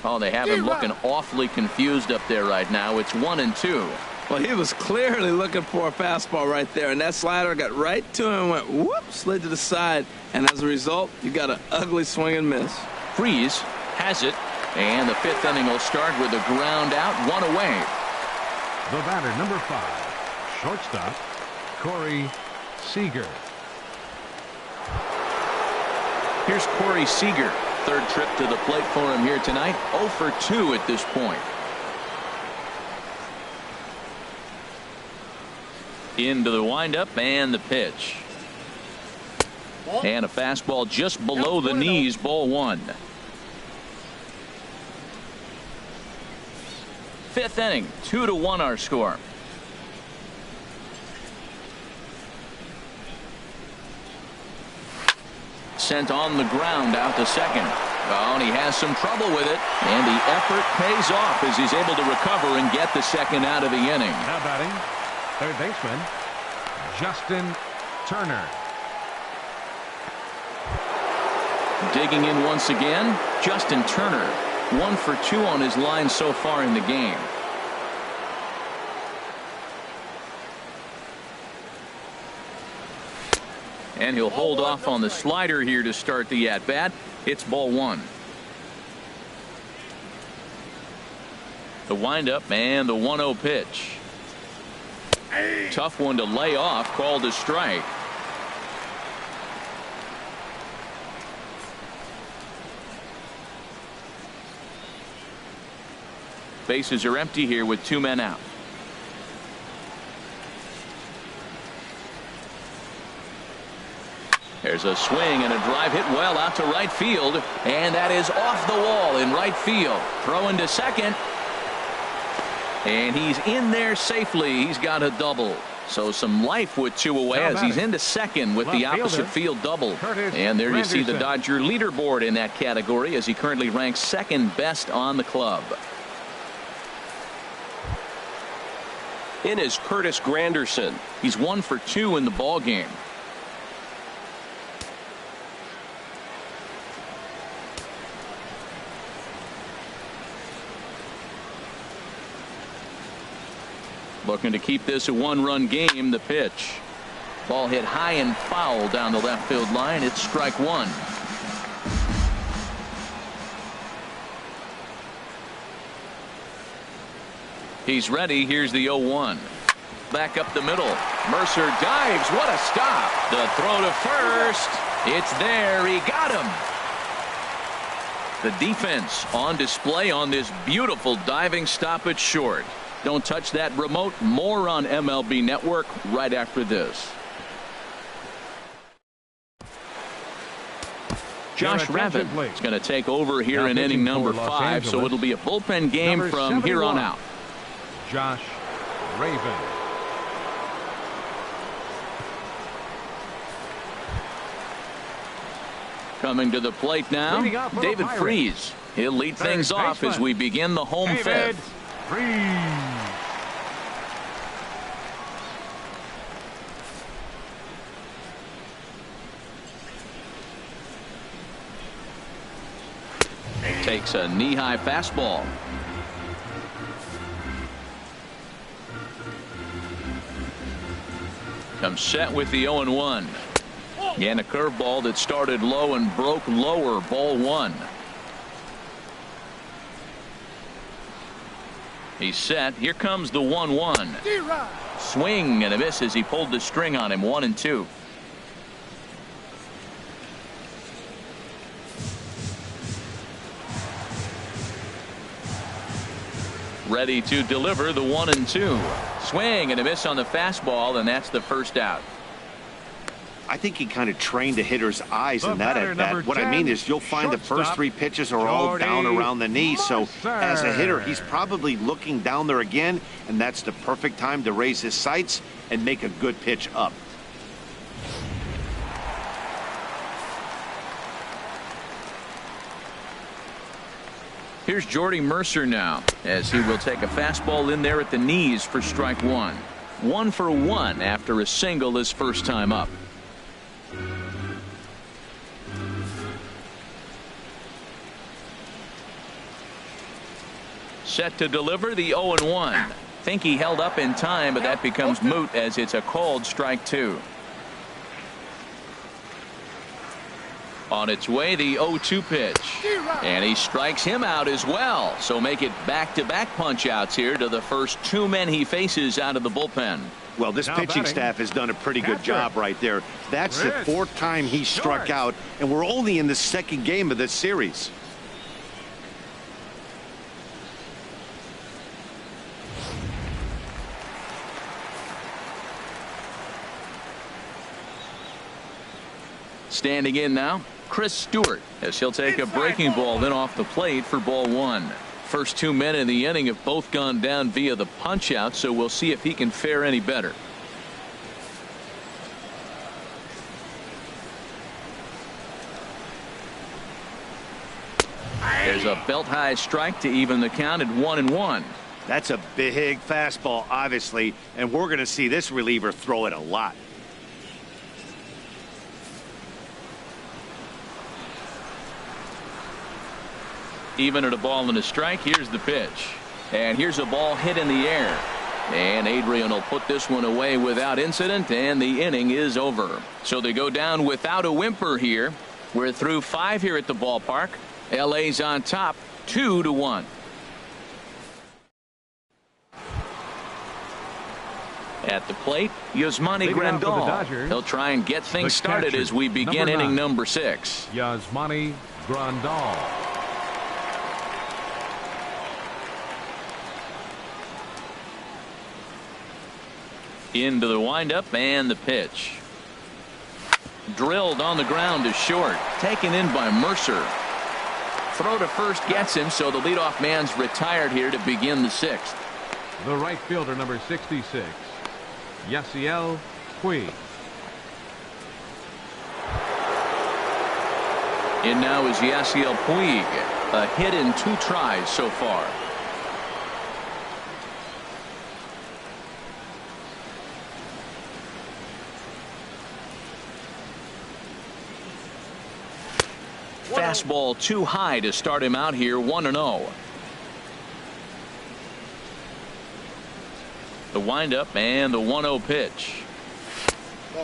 Oh, they have him looking awfully confused up there right now. It's 1-2. Well, he was clearly looking for a fastball right there, and that slider got right to him and went whoop, slid to the side, and as a result, you got an ugly swing and miss. Freeze has it, and the 5th inning will start with a ground out, 1 away. The batter, number 5, shortstop, Corey Seager. Here's Corey Seager. 3rd trip to the plate for him here tonight. 0 for 2 at this point. Into the windup and the pitch. And a fastball just below the knees, ball 1. 5th inning, 2-1 our score. Sent on the ground out to second. Oh, and he has some trouble with it. And the effort pays off as he's able to recover and get the second out of the inning. Now batting, third baseman, Justin Turner. Digging in once again, Justin Turner. 1 for 2 on his line so far in the game. And he'll hold off on the slider here to start the at-bat. It's ball 1. The windup and the 1-0 pitch. Tough one to lay off, called a strike. Bases are empty here with 2 men out. There's a swing and a drive hit well out to right field, and that is off the wall in right field. Throwing to second, and he's in there safely. He's got a double. So some life with 2 away as he's into second with the opposite field double. And there you see the Dodger leaderboard in that category as he currently ranks 2nd best on the club. In is Curtis Granderson. He's 1 for 2 in the ball game. Looking to keep this a 1-run game. The pitch. Ball hit high and foul down the left field line. It's strike 1. He's ready. Here's the 0-1. Back up the middle. Mercer dives. What a stop. The throw to first. It's there. He got him. The defense on display on this beautiful diving stop at short. Don't touch that remote. More on MLB Network right after this. Josh Ravin is going to take over here in inning number 5, so it'll be a bullpen game from here on out. Josh Ravin. Coming to the plate now, David Freeze. He'll lead things off as we begin the home 5th. Takes a knee-high fastball. Comes set with the 0-1. And a curveball that started low and broke lower. Ball 1. He's set. Here comes the 1-1. Swing and a miss as he pulled the string on him. 1-2. Ready to deliver the 1-2. Swing and a miss on the fastball, and that's the first out. I think he kind of trained the hitter's eyes in that at bat. What I mean is you'll find the first 3 pitches are all down around the knee. So as a hitter, he's probably looking down there again, and that's the perfect time to raise his sights and make a good pitch up. Here's Jordy Mercer now, as he will take a fastball in there at the knees for strike 1. 1 for 1 after a single his first time up. Set to deliver the 0-1. Think he held up in time, but that becomes moot as it's a called strike 2. On its way, the 0-2 pitch. And he strikes him out as well. So make it back-to-back punch-outs here to the first 2 men he faces out of the bullpen. Well, this pitching staff has done a pretty good job right there. That's the 4th time he struck out, and we're only in the 2nd game of this series. Standing in now, Chris Stewart, as he'll take a breaking ball then off the plate for ball 1. First 2 men in the inning have both gone down via the punch out, so we'll see if he can fare any better. There's a belt high strike to even the count at 1-1. That's a big fastball, obviously, and we're going to see this reliever throw it a lot. Even at a ball and a strike, here's the pitch. And here's a ball hit in the air. And Adrian will put this one away without incident, and the inning is over. So they go down without a whimper here. We're through 5 here at the ballpark. LA's on top, 2-1. At the plate, Yasmani Grandal. He'll try and get things started as we begin inning number 6. Yasmani Grandal. Into the windup and the pitch. Drilled on the ground to short. Taken in by Mercer. Throw to first gets him, so the leadoff man's retired here to begin the 6th. The right fielder, number 66, Yasiel Puig. In now is Yasiel Puig. A hit in 2 tries so far. Fastball too high to start him out here. 1-0. The windup and the 1-0 pitch.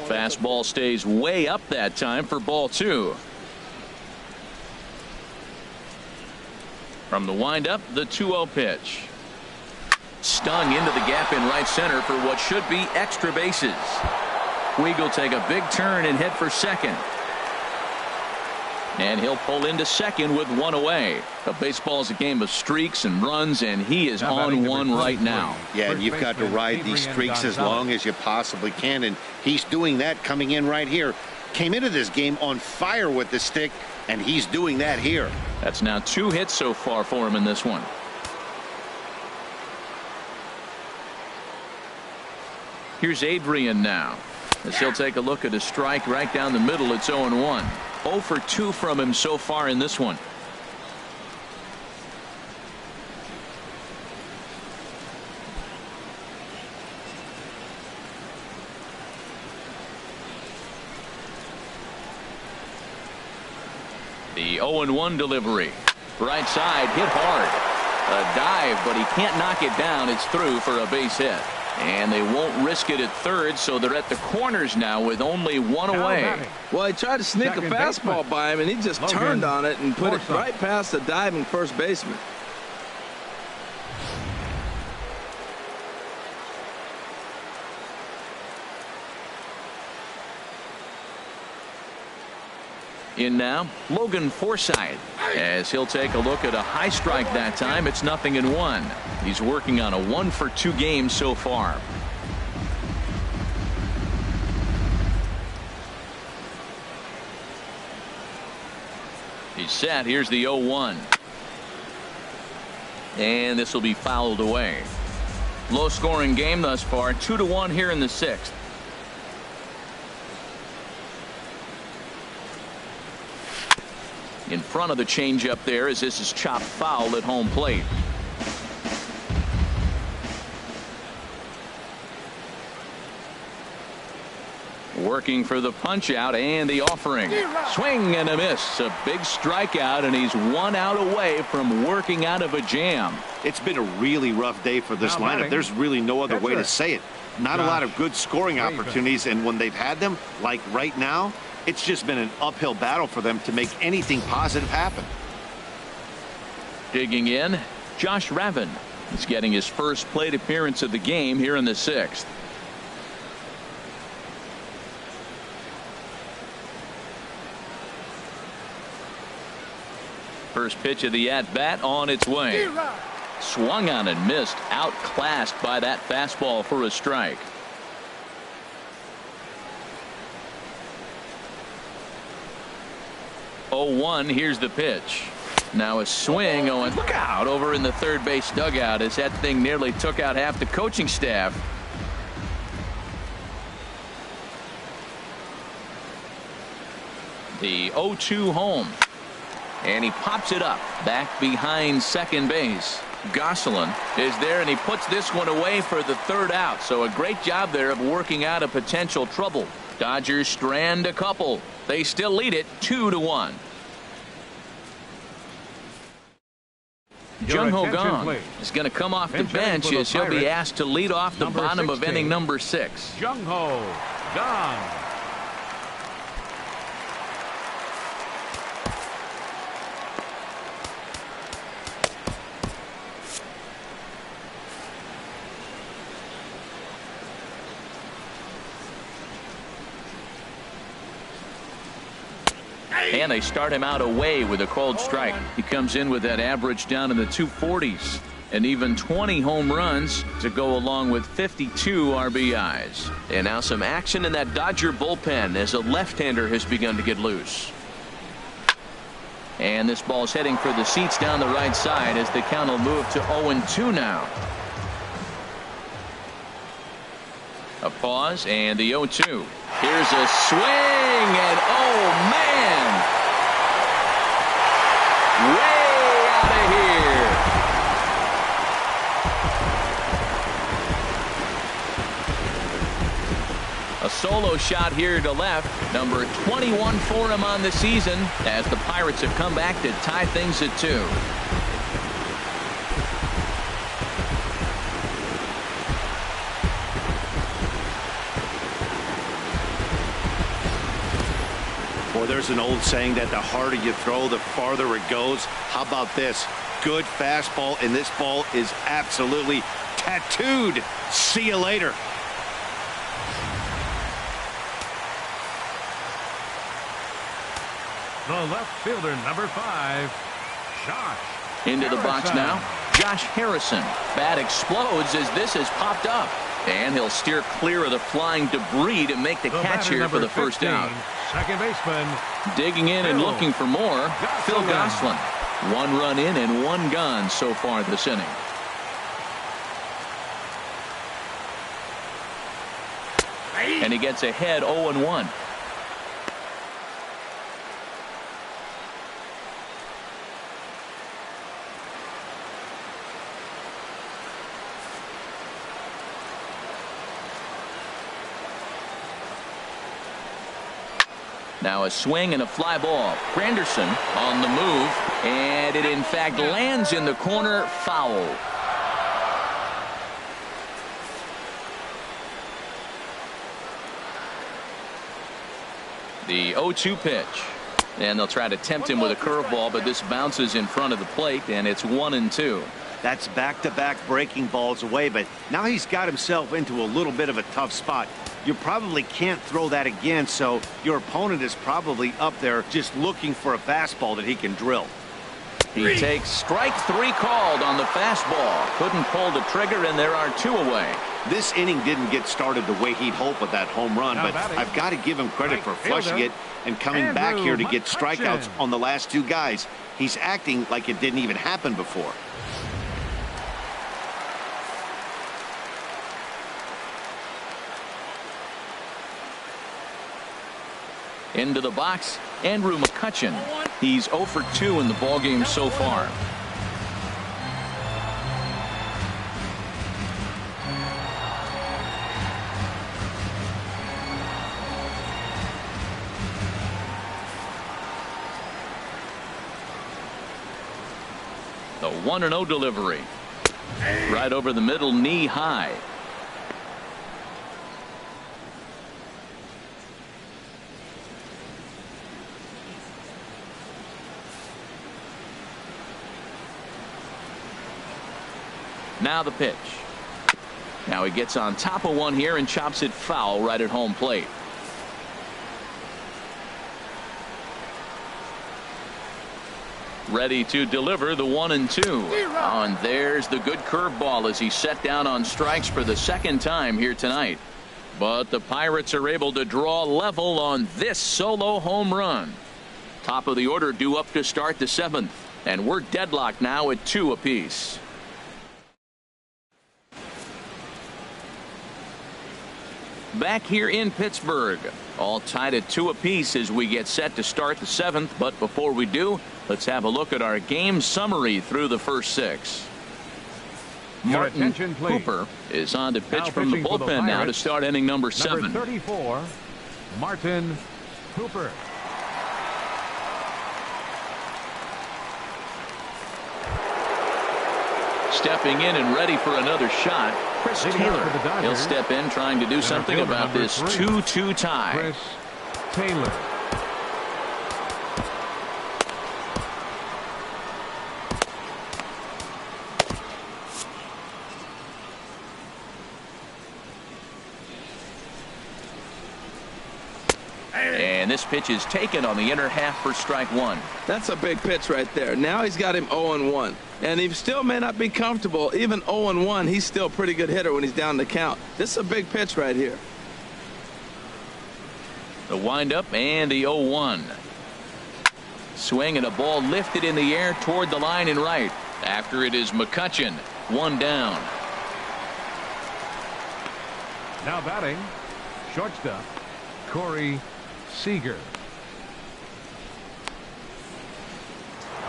Fastball stays way up that time for ball 2. From the windup, the 2-0 pitch. Stung into the gap in right center for what should be extra bases. Puig will take a big turn and head for second. And he'll pull into second with 1 away. But baseball is a game of streaks and runs, and he is on one right now. Yeah, and you've got to ride these streaks as long as you possibly can, and he's doing that coming in right here. Came into this game on fire with the stick, and he's doing that here. That's now 2 hits so far for him in this one. Here's Adrian now, as he'll take a look at a strike right down the middle. It's 0-1. 0 for 2 from him so far in this one. The 0-1 delivery. Right side, hit hard. A dive, but he can't knock it down. It's through for a base hit. And they won't risk it at third, so they're at the corners now with only 1 away. Well, he tried to sneak a fastball by him, and he just turned on it and put it right past the diving first baseman. In now, Logan Forsythe, as he'll take a look at a high strike that time. It's 0-1. He's working on a 1-for-2 game so far. He's set. Here's the 0-1. And this will be fouled away. Low scoring game thus far. 2-1 here in the 6th. In front of the changeup there, as this is chopped foul at home plate. Working for the punch out and the offering. Swing and a miss. A big strikeout, and he's 1 out away from working out of a jam. It's been a really rough day for this lineup. There's really no other way to say it. Not a lot of good scoring opportunities, and when they've had them, like right now, it's just been an uphill battle for them to make anything positive happen. Digging in, Josh Ravin. He's getting his first plate appearance of the game here in the 6th. First pitch of the at-bat on its way. Swung on and missed. Outclassed by that fastball for a strike. Oh, 1. Here's the pitch. Now a swing. Oh, and look out over in the third base dugout as that thing nearly took out half the coaching staff. The 0-2 home. And he pops it up back behind second base. Gosselin is there, and he puts this one away for the 3rd out. So a great job there of working out a potential trouble. Dodgers strand a couple. They still lead it 2-1. Jung Ho Gong is going to come off the bench as he'll be asked to lead off the bottom of inning number 6. Jung Ho Gong. And they start him out away with a cold strike. He comes in with that average down in the 240s, and even 20 home runs to go along with 52 RBIs. And now some action in that Dodger bullpen as a left-hander has begun to get loose. And this ball's heading for the seats down the right side as the count will move to 0-2 now. A pause and the 0-2. Here's a swing, and oh man, way out of here. A solo shot here to left, number 21 for him on the season, as the Pirates have come back to tie things at 2. Well, there's an old saying that the harder you throw, the farther it goes. How about this? Good fastball, and this ball is absolutely tattooed. See you later. The left fielder, number 5, Josh Into the box now, Josh Harrison. Bat explodes as this has popped up. And he'll steer clear of the flying debris to make the catch here for the 1st out. Second baseman. Digging in and looking for more, Phil Gosselin. 1 run in and 1 gone so far this inning. And he gets ahead 0-1. Now a swing and a fly ball. Granderson on the move, and it in fact lands in the corner, foul. The 0-2 pitch, and they'll try to tempt him with a curveball, but this bounces in front of the plate, and it's 1-2. That's back-to-back breaking balls away, but now he's got himself into a little bit of a tough spot. You probably can't throw that again, so your opponent is probably up there just looking for a fastball that he can drill. He takes strike 3 called on the fastball. Couldn't pull the trigger, and there are 2 away. This inning didn't get started the way he'd hoped with that home run, but I've got to give him credit for flushing it and coming back here to get strikeouts on the last 2 guys. He's acting like it didn't even happen before. Into the box, Andrew McCutchen. He's 0 for 2 in the ballgame so far. The 1-0 delivery. Right over the middle, knee high. Now the pitch. Now he gets on top of one here and chops it foul right at home plate. Ready to deliver the 1-2. Oh, and there's the good curveball as he set down on strikes for the 2nd time here tonight. But the Pirates are able to draw level on this solo home run. Top of the order due up to start the 7th. And we're deadlocked now at 2 apiece. Back here in Pittsburgh, all tied at 2 apiece as we get set to start the 7th. But before we do, let's have a look at our game summary through the first 6. Martin Hooper is on to pitch from the bullpen now to start inning number 7. Number 34, Martin Hooper. Stepping in and ready for another shot, Chris Taylor. He'll step in trying to do something about this 2-2 tie. Chris Taylor. And this pitch is taken on the inner half for strike 1. That's a big pitch right there. Now he's got him 0-1. And he still may not be comfortable. Even 0-1, he's still a pretty good hitter when he's down the count. This is a big pitch right here. The windup and the 0-1. Swing and a ball lifted in the air toward the line and right. After it is McCutchen. 1 down. Now batting, shortstop, Corey Seager.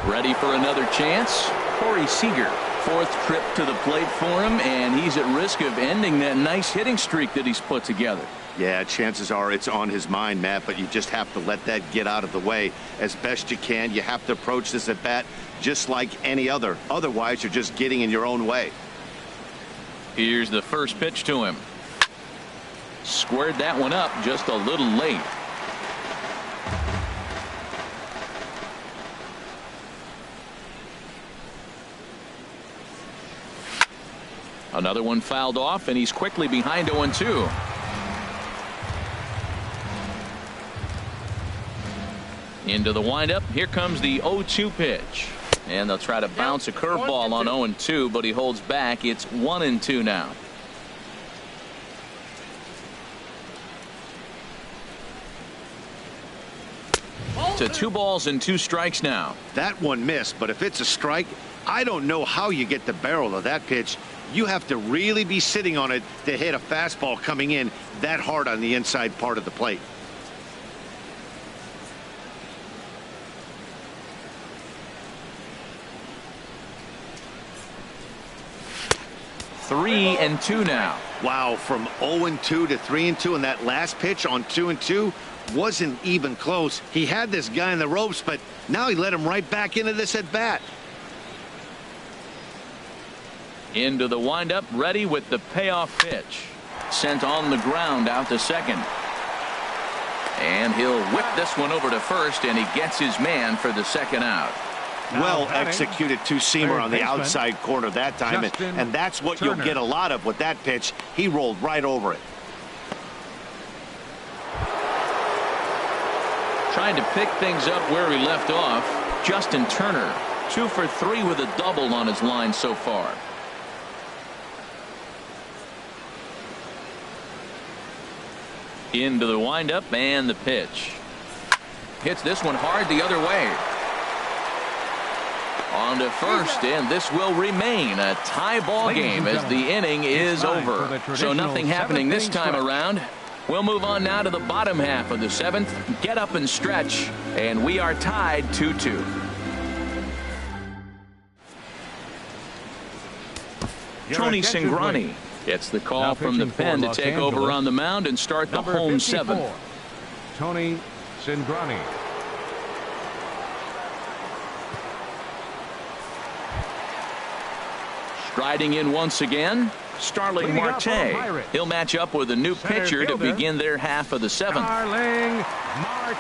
Ready for another chance. Corey Seager, 4th trip to the plate for him, and he's at risk of ending that nice hitting streak that he's put together. Yeah, chances are it's on his mind, Matt, but you just have to let that get out of the way as best you can. You have to approach this at bat just like any other. Otherwise, you're just getting in your own way. Here's the first pitch to him. Squared that one up just a little late. Another one fouled off, and he's quickly behind 0-2. Into the windup. Here comes the 0-2 pitch. And they'll try to bounce a curveball on 0-2, but he holds back. It's 1-2 now. To 2 balls and 2 strikes now. That one missed, but if it's a strike, I don't know how you get the barrel of that pitch. You have to really be sitting on it to hit a fastball coming in that hard on the inside part of the plate. Three and 2 now. Wow, from 0-2 to 3-2, and that last pitch on 2-2 wasn't even close. He had this guy in the ropes, but now he let him right back into this at bat. Into the windup, ready with the payoff pitch. Sent on the ground out to second. And he'll whip this one over to first, and he gets his man for the 2nd out. Well executed two-seamer on the outside corner that time, and that's what you'll get a lot of with that pitch. He rolled right over it. Trying to pick things up where he left off. Justin Turner, 2 for 3 with a double on his line so far. Into the windup and the pitch. Hits this one hard the other way. On to first, and this will remain a tie ball game as the inning is over. So nothing happening this time around. We'll move on now to the bottom half of the 7th. Get up and stretch, and we are tied 2-2. Tony Cingrani gets the call from the pen to take over on the mound and start the home 7th. Tony Cingrani. Striding in once again, Starling Marte. He'll match up with a new pitcher to begin their half of the 7th. Starling Marte.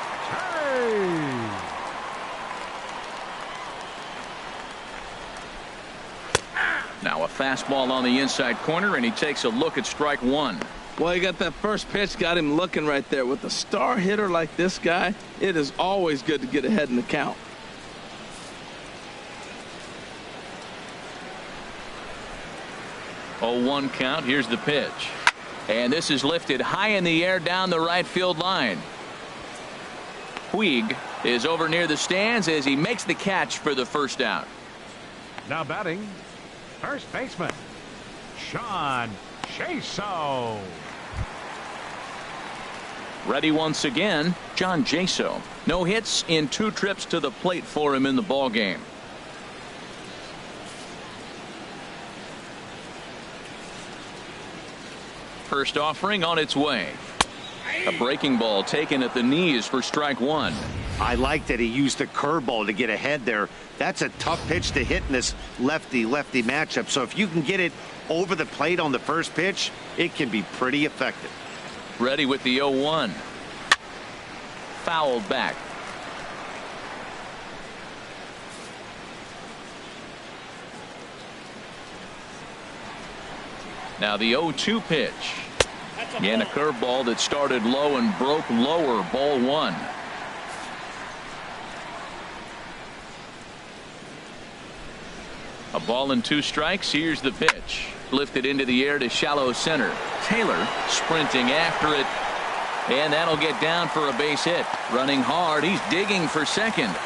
Now a fastball on the inside corner, and he takes a look at strike 1. Well, he got that first pitch, got him looking right there. With a star hitter like this guy, it is always good to get ahead in the count. Oh, 1 count. Here's the pitch. And this is lifted high in the air down the right field line. Puig is over near the stands as he makes the catch for the first out. Now batting, first baseman, Sean Jaso. Ready once again, John Jaso. No hits in 2 trips to the plate for him in the ball game. First offering on its way. A breaking ball taken at the knees for strike 1. I like that he used a curveball to get ahead there. That's a tough pitch to hit in this lefty-lefty matchup. So if you can get it over the plate on the first pitch, it can be pretty effective. Ready with the 0-1. Fouled back. Now the 0-2 pitch. And a curveball that started low and broke lower. Ball 1. A ball and 2 strikes. Here's the pitch. Lifted into the air to shallow center. Taylor sprinting after it. And that'll get down for a base hit. Running hard. He's digging for second.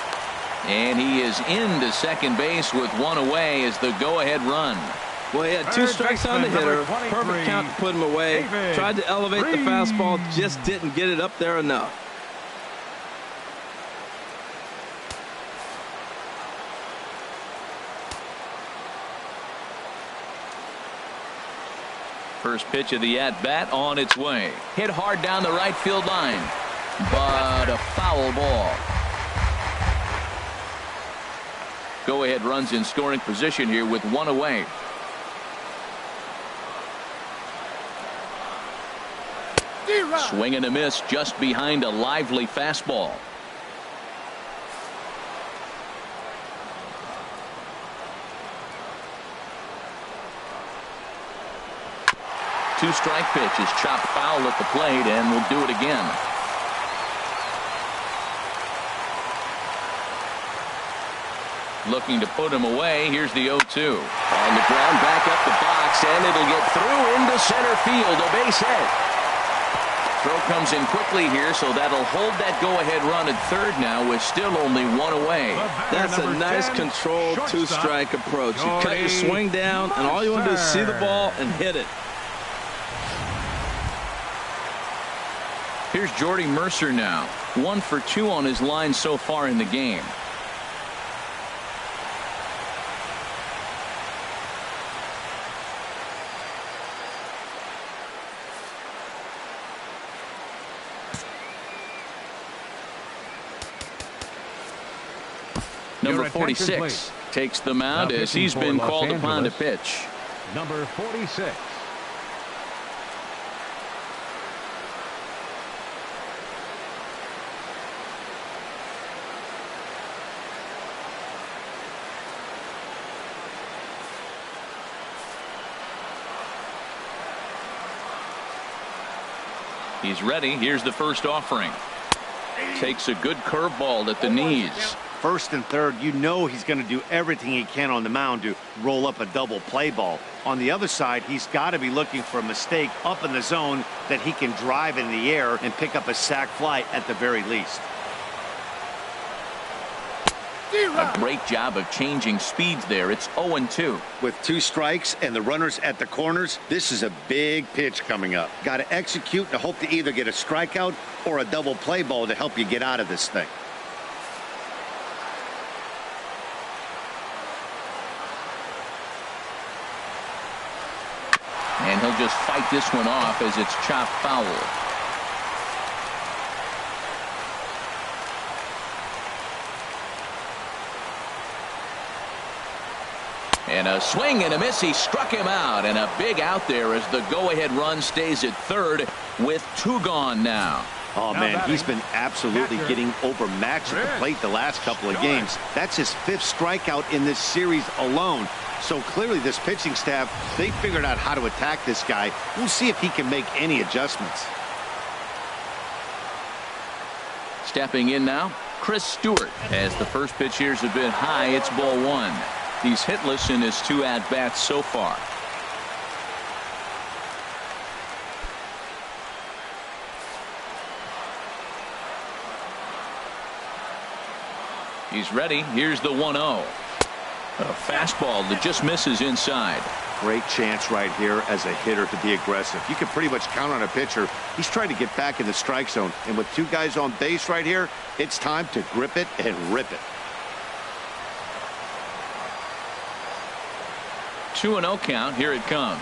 And he is into second base with 1 away as the go-ahead run. Well, he had 2 strikes on the hitter. Perfect count to put him away. Tried to elevate the fastball, just didn't get it up there enough. First pitch of the at-bat on its way. Hit hard down the right field line. But a foul ball. Go-ahead runs in scoring position here with 1 away. Swing and a miss just behind a lively fastball. Two-strike pitch is chopped foul at the plate, and we'll do it again. Looking to put him away. Here's the 0-2. On the ground, back up the box, and it'll get through into center field. A base hit. Throw comes in quickly here, so that'll hold that go-ahead run at third now with still only 1 away. That's a nice controlled 2-strike approach. You cut your swing down, and all you want to do is see the ball and hit it. Here's Jordy Mercer now. 1 for 2 on his line so far in the game. Number 46 takes the mound as he's been called upon to pitch. Number 46. He's ready. Here's the first offering. Takes a good curveball at the knees. First and third, you know he's going to do everything he can on the mound to roll up a double play ball. On the other side, he's got to be looking for a mistake up in the zone that he can drive in the air and pick up a sac fly at the very least. A great job of changing speeds there. It's 0-2. With 2 strikes and the runners at the corners, this is a big pitch coming up. Got to execute and hope to either get a strikeout or a double play ball to help you get out of this thing. And he'll just fight this one off as it's chopped foul. And a swing and a miss. He struck him out, and a big out there as the go-ahead run stays at third with 2 gone now. Oh, man, he's been absolutely getting overmatched at the plate the last couple of games. That's his 5th strikeout in this series alone. So clearly this pitching staff, they figured out how to attack this guy. We'll see if he can make any adjustments. Stepping in now, Chris Stewart. As the first pitch here is a bit high, it's ball 1. He's hitless in his 2 at-bats so far. He's ready. Here's the 1-0. A fastball that just misses inside. Great chance right here as a hitter to be aggressive. You can pretty much count on a pitcher. He's trying to get back in the strike zone. And with 2 guys on base right here, it's time to grip it and rip it. 2-0 count. Here it comes.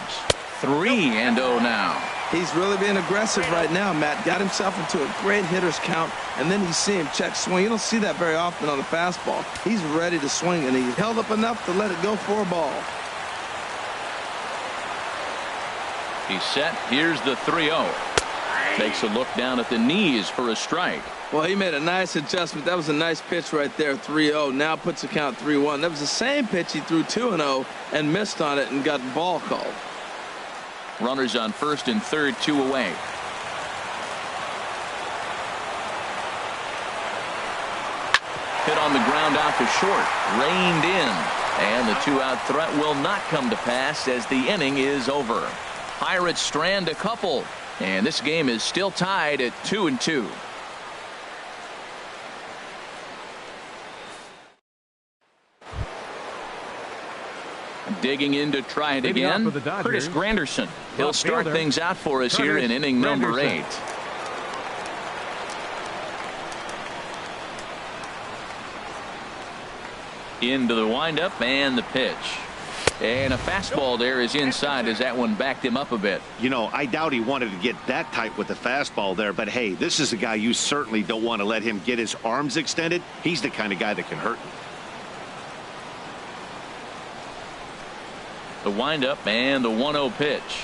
3-0 now. He's really being aggressive right now, Matt. Got himself into a great hitter's count, and then you see him check swing. You don't see that very often on a fastball. He's ready to swing, and he held up enough to let it go for a ball. He's set. Here's the 3-0. Takes a look down at the knees for a strike. Well, he made a nice adjustment. That was a nice pitch right there, 3-0. Now puts the count 3-1. That was the same pitch he threw 2-0 and missed on it and got ball called. Runners on first and third, 2 away. Hit on the ground out to short. Reined in. And the 2-out threat will not come to pass as the inning is over. Pirates strand a couple. And this game is still tied at 2-2. Digging in to try it again, Curtis Granderson. He'll start things out for us here in inning number 8. Into the windup and the pitch. And a fastball there is inside as that one backed him up a bit. You know, I doubt he wanted to get that tight with the fastball there, but hey, this is a guy you certainly don't want to let him get his arms extended. He's the kind of guy that can hurt you. The windup and the 1-0 pitch.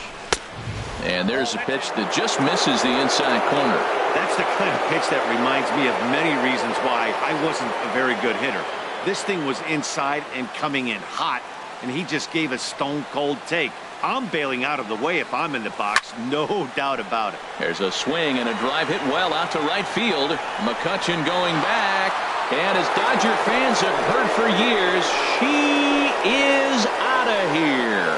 And there's a pitch that just misses the inside corner. That's the kind of pitch that reminds me of many reasons why I wasn't a very good hitter. This thing was inside and coming in hot, and he just gave a stone-cold take. I'm bailing out of the way if I'm in the box, no doubt about it. There's a swing and a drive hit well out to right field. McCutchen going back. And as Dodger fans have heard for years, she is out of here.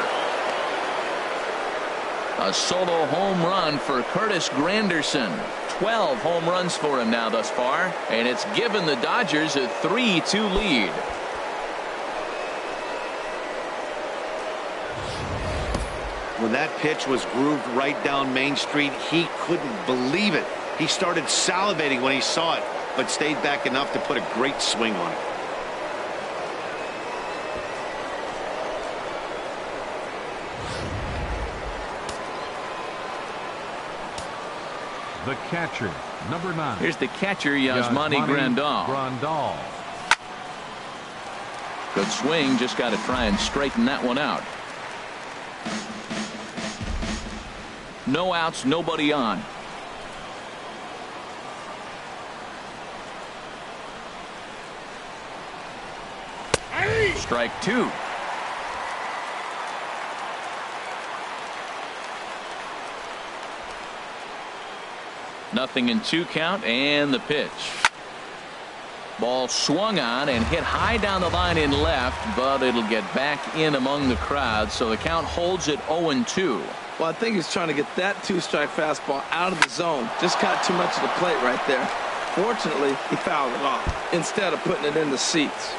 A solo home run for Curtis Granderson. 12 home runs for him now thus far, and it's given the Dodgers a 3-2 lead. When that pitch was grooved right down Main Street, he couldn't believe it. He started salivating when he saw it, but stayed back enough to put a great swing on it. The catcher, number 9. Here's the catcher, Yasmani Grandal. Good swing, just got to try and straighten that one out. No outs, nobody on. Strike 2. 0-2 count, and the pitch. Ball swung on and hit high down the line in left, but it'll get back in among the crowd, so the count holds at 0-2. Well, I think he's trying to get that two-strike fastball out of the zone. Just caught too much of the plate right there. Fortunately, he fouled it off instead of putting it in the seats.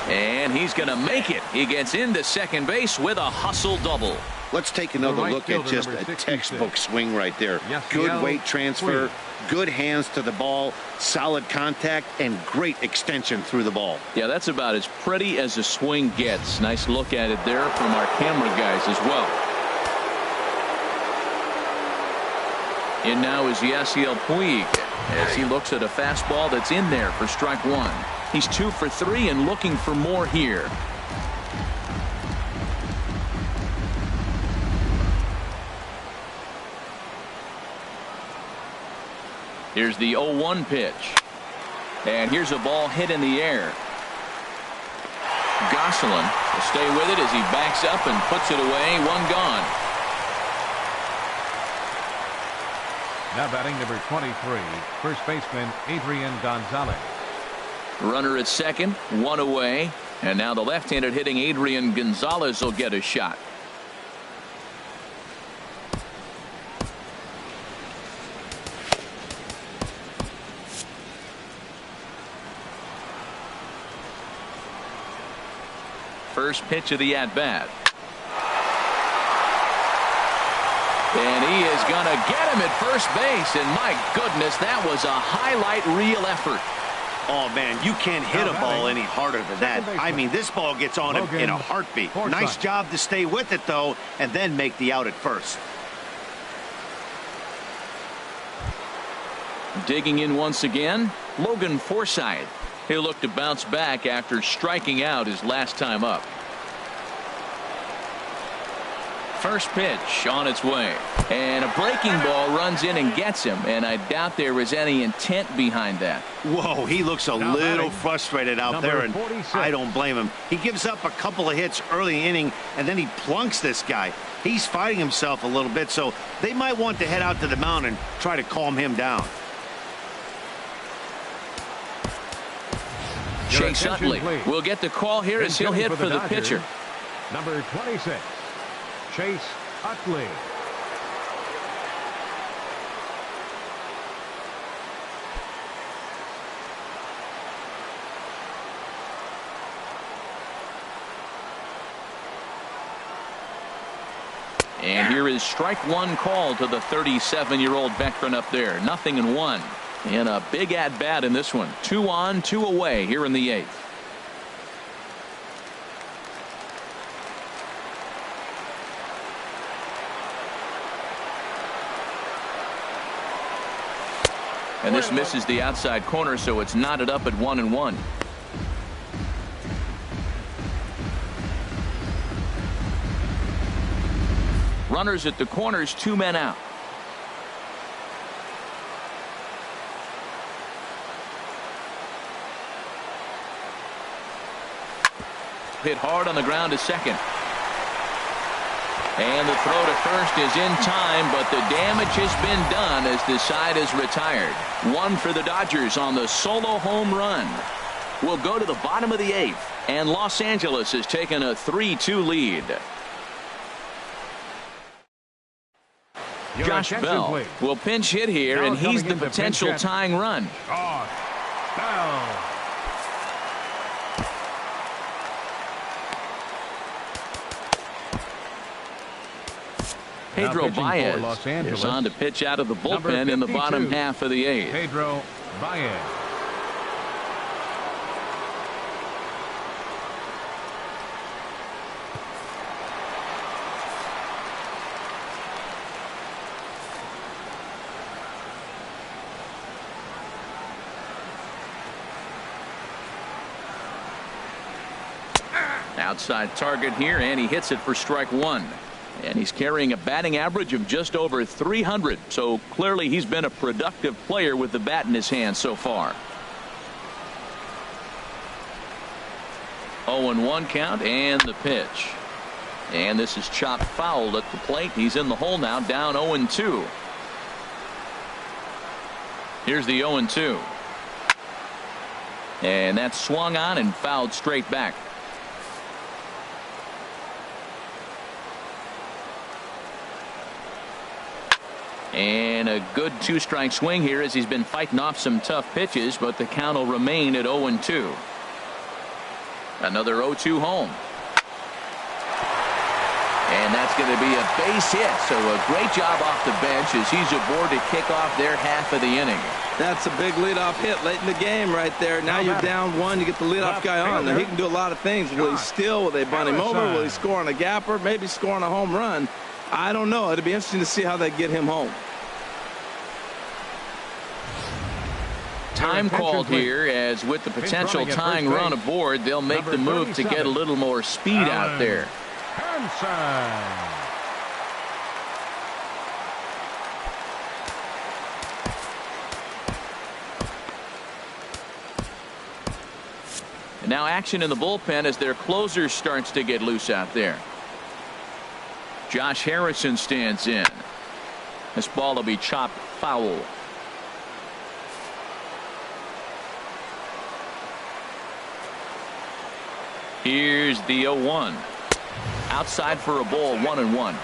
And he's going to make it. He gets into second base with a hustle double. Let's take another look at just a textbook swing right there. Good weight transfer, good hands to the ball, solid contact, and great extension through the ball. Yeah, that's about as pretty as a swing gets. Nice look at it there from our camera guys as well. In now is Yasiel Puig as he looks at a fastball that's in there for strike one. He's 2 for 3 and looking for more here. Here's the 0-1 pitch. And here's a ball hit in the air. Gosselin will stay with it as he backs up and puts it away. One gone. Now batting number 23, first baseman Adrian Gonzalez. Runner at second, one away. And now the left-handed hitting Adrian Gonzalez will get a shot. First pitch of the at-bat. And he is going to get him at first base. And my goodness, that was a highlight reel effort. Oh, man, you can't hit a ball any harder than that. I mean, this ball gets on him in a heartbeat. Nice job to stay with it, though, and then make the out at first. Digging in once again, Logan Forsythe. He'll look to bounce back after striking out his last time up. First pitch on its way. And a breaking ball runs in and gets him. And I doubt there was any intent behind that. Whoa, he looks a little frustrated out there, and 46. I don't blame him. He gives up a couple of hits early in the inning, and then he plunks this guy. He's fighting himself a little bit, so they might want to head out to the mound and try to calm him down. Chase Utley will get the call here as he'll hit for the pitcher. Number 26, Chase Utley. And here is strike one call to the 37-year-old veteran up there. 0-1. And a big at-bat in this one. 2 on, 2 away here in the 8th. And this misses the outside corner, so it's knotted up at 1-1. Runners at the corners, 2 men out. Hit hard on the ground to second. And the throw to first is in time, but the damage has been done as the side is retired. 1 for the Dodgers on the solo home run. We'll go to the bottom of the 8th, and Los Angeles has taken a 3-2 lead. Josh Bell will pinch hit here, and he's the potential tying run. Bell. Pedro Baez is on to pitch out of the bullpen in the bottom half of the 8th. Pedro Baez. Outside target here, and he hits it for strike one. And he's carrying a batting average of just over 300. So clearly he's been a productive player with the bat in his hand so far. 0-1 count and the pitch. And this is chopped foul at the plate. He's in the hole now, down 0-2. Here's the 0-2. And that's swung on and fouled straight back. And a good two-strike swing here as he's been fighting off some tough pitches, but the count will remain at 0-2. Another 0-2 home. And that's going to be a base hit. So a great job off the bench as he's aboard to kick off their half of the inning. That's a big leadoff hit late in the game right there. Now you're down one. You get the leadoff guy on. Now he can do a lot of things. Will he steal? Will they bunt him over? Will he score on a gapper? Maybe score on a home run. I don't know. It'll be interesting to see how they get him home. Time called here as with the potential tying run aboard, they'll make the move to get a little more speed out there. And now action in the bullpen as their closer starts to get loose out there. Josh Harrison stands in. This ball will be chopped foul. Here's the 0-1. Outside for a ball, 1-1.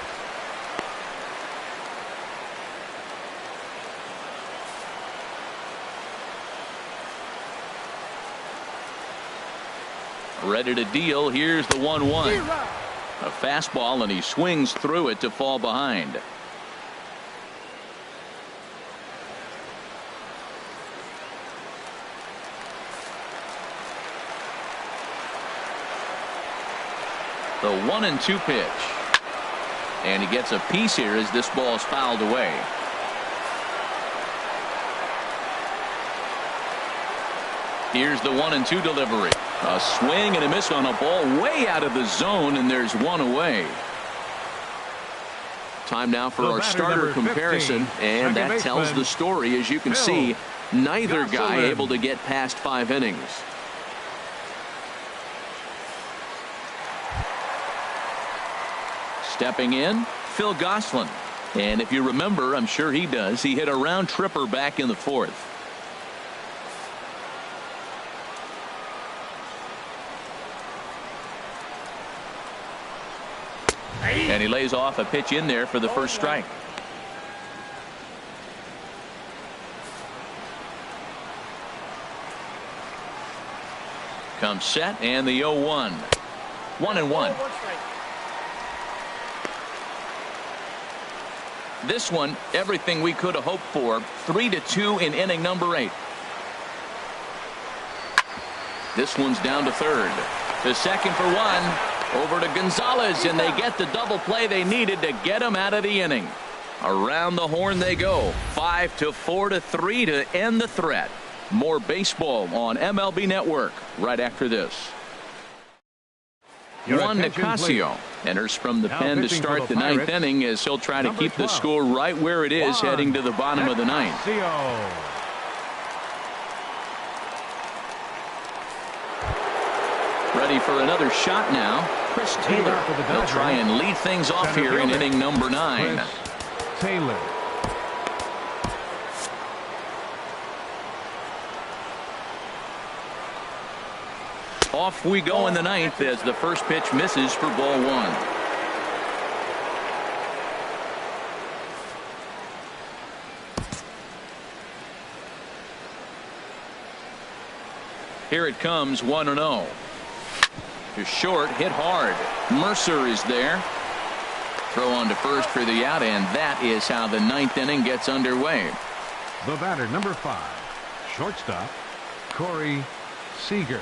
Ready to deal. Here's the 1-1. A fastball, and he swings through it to fall behind. The 1-2 pitch. And he gets a piece here as this ball is fouled away. Here's the 1-2 delivery. A swing and a miss on a ball way out of the zone, and there's one away. Time now for our starter comparison, and that tells the story. As you can see, neither guy able to get past 5 innings. Stepping in, Phil Gosselin. And if you remember, I'm sure he does, he hit a round tripper back in the 4th. And he lays off a pitch in there for the first strike. Comes set, and the 0-1. 1-1. This one, everything we could have hoped for. 3-2 in inning number 8. This one's down to third. To second for one. Over to Gonzalez, and they get the double play they needed to get him out of the inning. Around the horn they go. 5-4-3 to end the threat. More baseball on MLB Network right after this. Juan Nicasio enters from the pen to start the 9th inning as he'll try to keep the score right where it is heading to the bottom of the 9th. Ready for another shot now. Chris Taylor. He'll try and lead things off here in inning number 9. Taylor. Off we go in the 9th as the first pitch misses for ball 1. Here it comes, 1-0. To short, hit hard. Mercer is there. Throw on to first for the out, and that is how the 9th inning gets underway. The batter, number 5, shortstop, Corey Seager.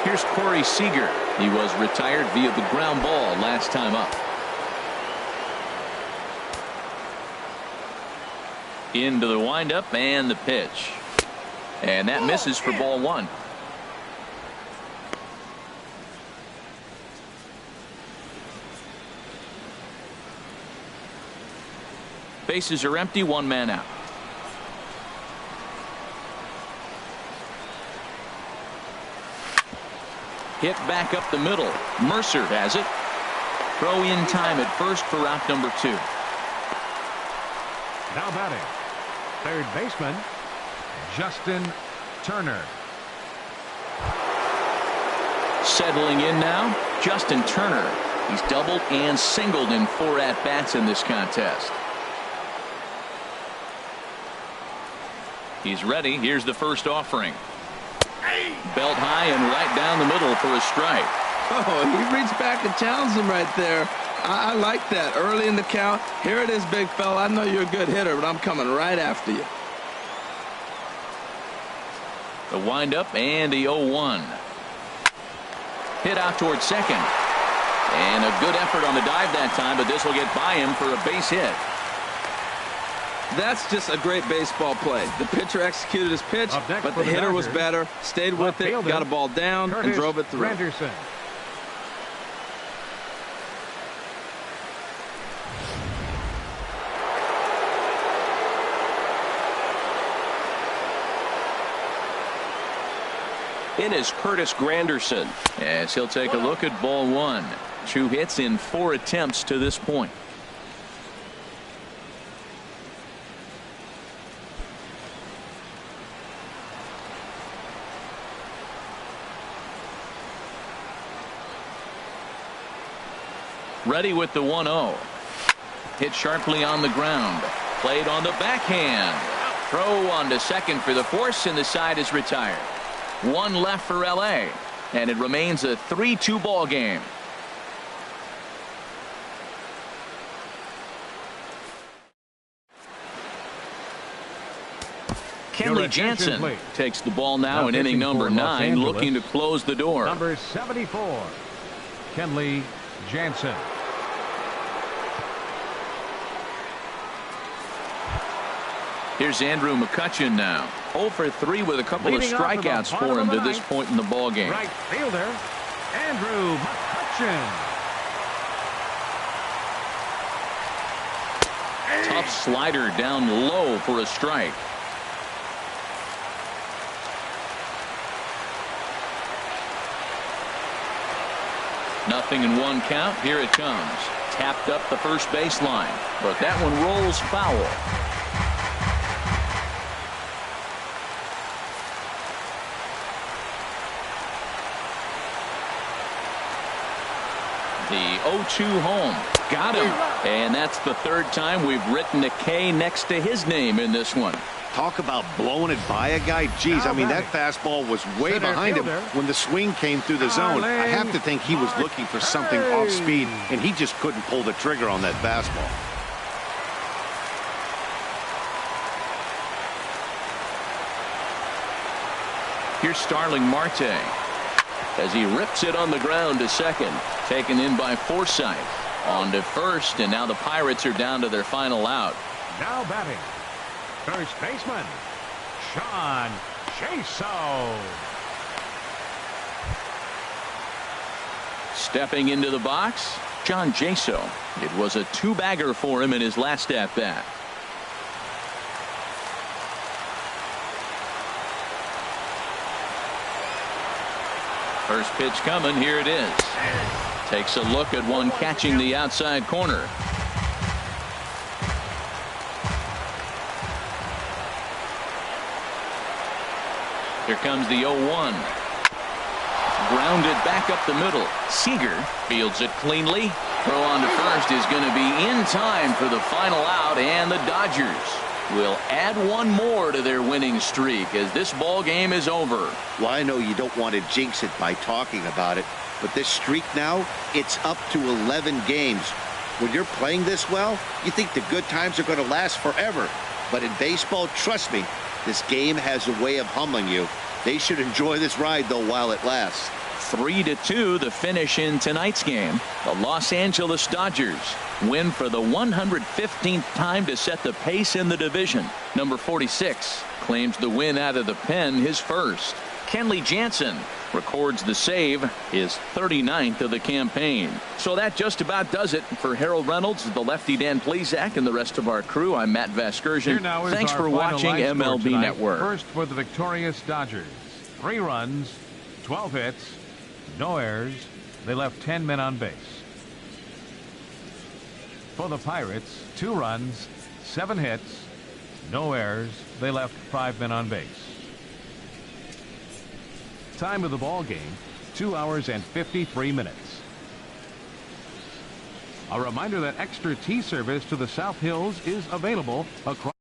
Here's Corey Seager. He was retired via the ground ball last time up. Into the windup and the pitch. And that misses for ball 1. Bases are empty, 1 man out. Hit back up the middle. Mercer has it. Throw in time at first for out number 2. Now batting, third baseman, Justin Turner. Settling in now, Justin Turner. He's doubled and singled in 4 at-bats in this contest. He's ready. Here's the first offering. Belt high and right down the middle for a strike. Oh, he reached back and challenged him right there. I like that. Early in the count. Here it is, big fella. I know you're a good hitter, but I'm coming right after you. The windup and the 0-1. Hit out towards second. And a good effort on the dive that time, but this will get by him for a base hit. That's just a great baseball play. The pitcher executed his pitch, but the hitter was better, stayed with it, got a ball down, and drove it through. Granderson. In is Curtis Granderson. As he'll take a look at ball 1. 2 hits in 4 attempts to this point. Ready with the 1-0. Hit sharply on the ground. Played on the backhand. Throw on to second for the force, and the side is retired. 1 left for LA, and it remains a 3-2 ball game. Kenley Jansen takes the ball now in inning number 9, looking to close the door. Number 74, Kenley Jansen. Here's Andrew McCutchen now. 0 for 3 with a couple of strikeouts for him to this point in the ball game. Right fielder, Andrew McCutchen. Tough slider down low for a strike. Nothing in 1 count. Here it comes. Tapped up the first baseline, but that one rolls foul. The 0-2 home. Got him. And that's the 3rd time we've written a K next to his name in this one. Talk about blowing it by a guy. Geez, I mean, that fastball was way behind him when the swing came through the zone. I have to think he was looking for something off speed, and he just couldn't pull the trigger on that fastball. Here's Starling Marte as he rips it on the ground to second. Taken in by Forsythe. On to first, and now the Pirates are down to their final out. Now batting, first baseman, Sean Jaso. Stepping into the box, John Jaso. It was a 2-bagger for him in his last at-bat. First pitch coming. Here it is. Takes a look at one catching the outside corner. Here comes the 0-1. Grounded back up the middle. Seager fields it cleanly. Throw on to first is going to be in time for the final out, and the Dodgers will add 1 more to their winning streak as this ball game is over. Well, I know you don't want to jinx it by talking about it, but this streak now, it's up to 11 games. When you're playing this well, you think the good times are going to last forever. But in baseball, trust me, this game has a way of humbling you. They should enjoy this ride, though, while it lasts. 3-2 the finish in tonight's game. The Los Angeles Dodgers win for the 115th time to set the pace in the division. Number 46 claims the win out of the pen, his first. Kenley Jansen records the save, his 39th of the campaign. So that just about does it. For Harold Reynolds, the lefty Dan Plesac, and the rest of our crew, I'm Matt Vasgersian. Thanks for watching MLB Network. First for the victorious Dodgers. 3 runs, 12 hits, no errors. They left 10 men on base. For the Pirates, 2 runs, 7 hits, no errors. They left 5 men on base. Time of the ball game, 2 hours and 53 minutes. A reminder that extra tea service to the South Hills is available across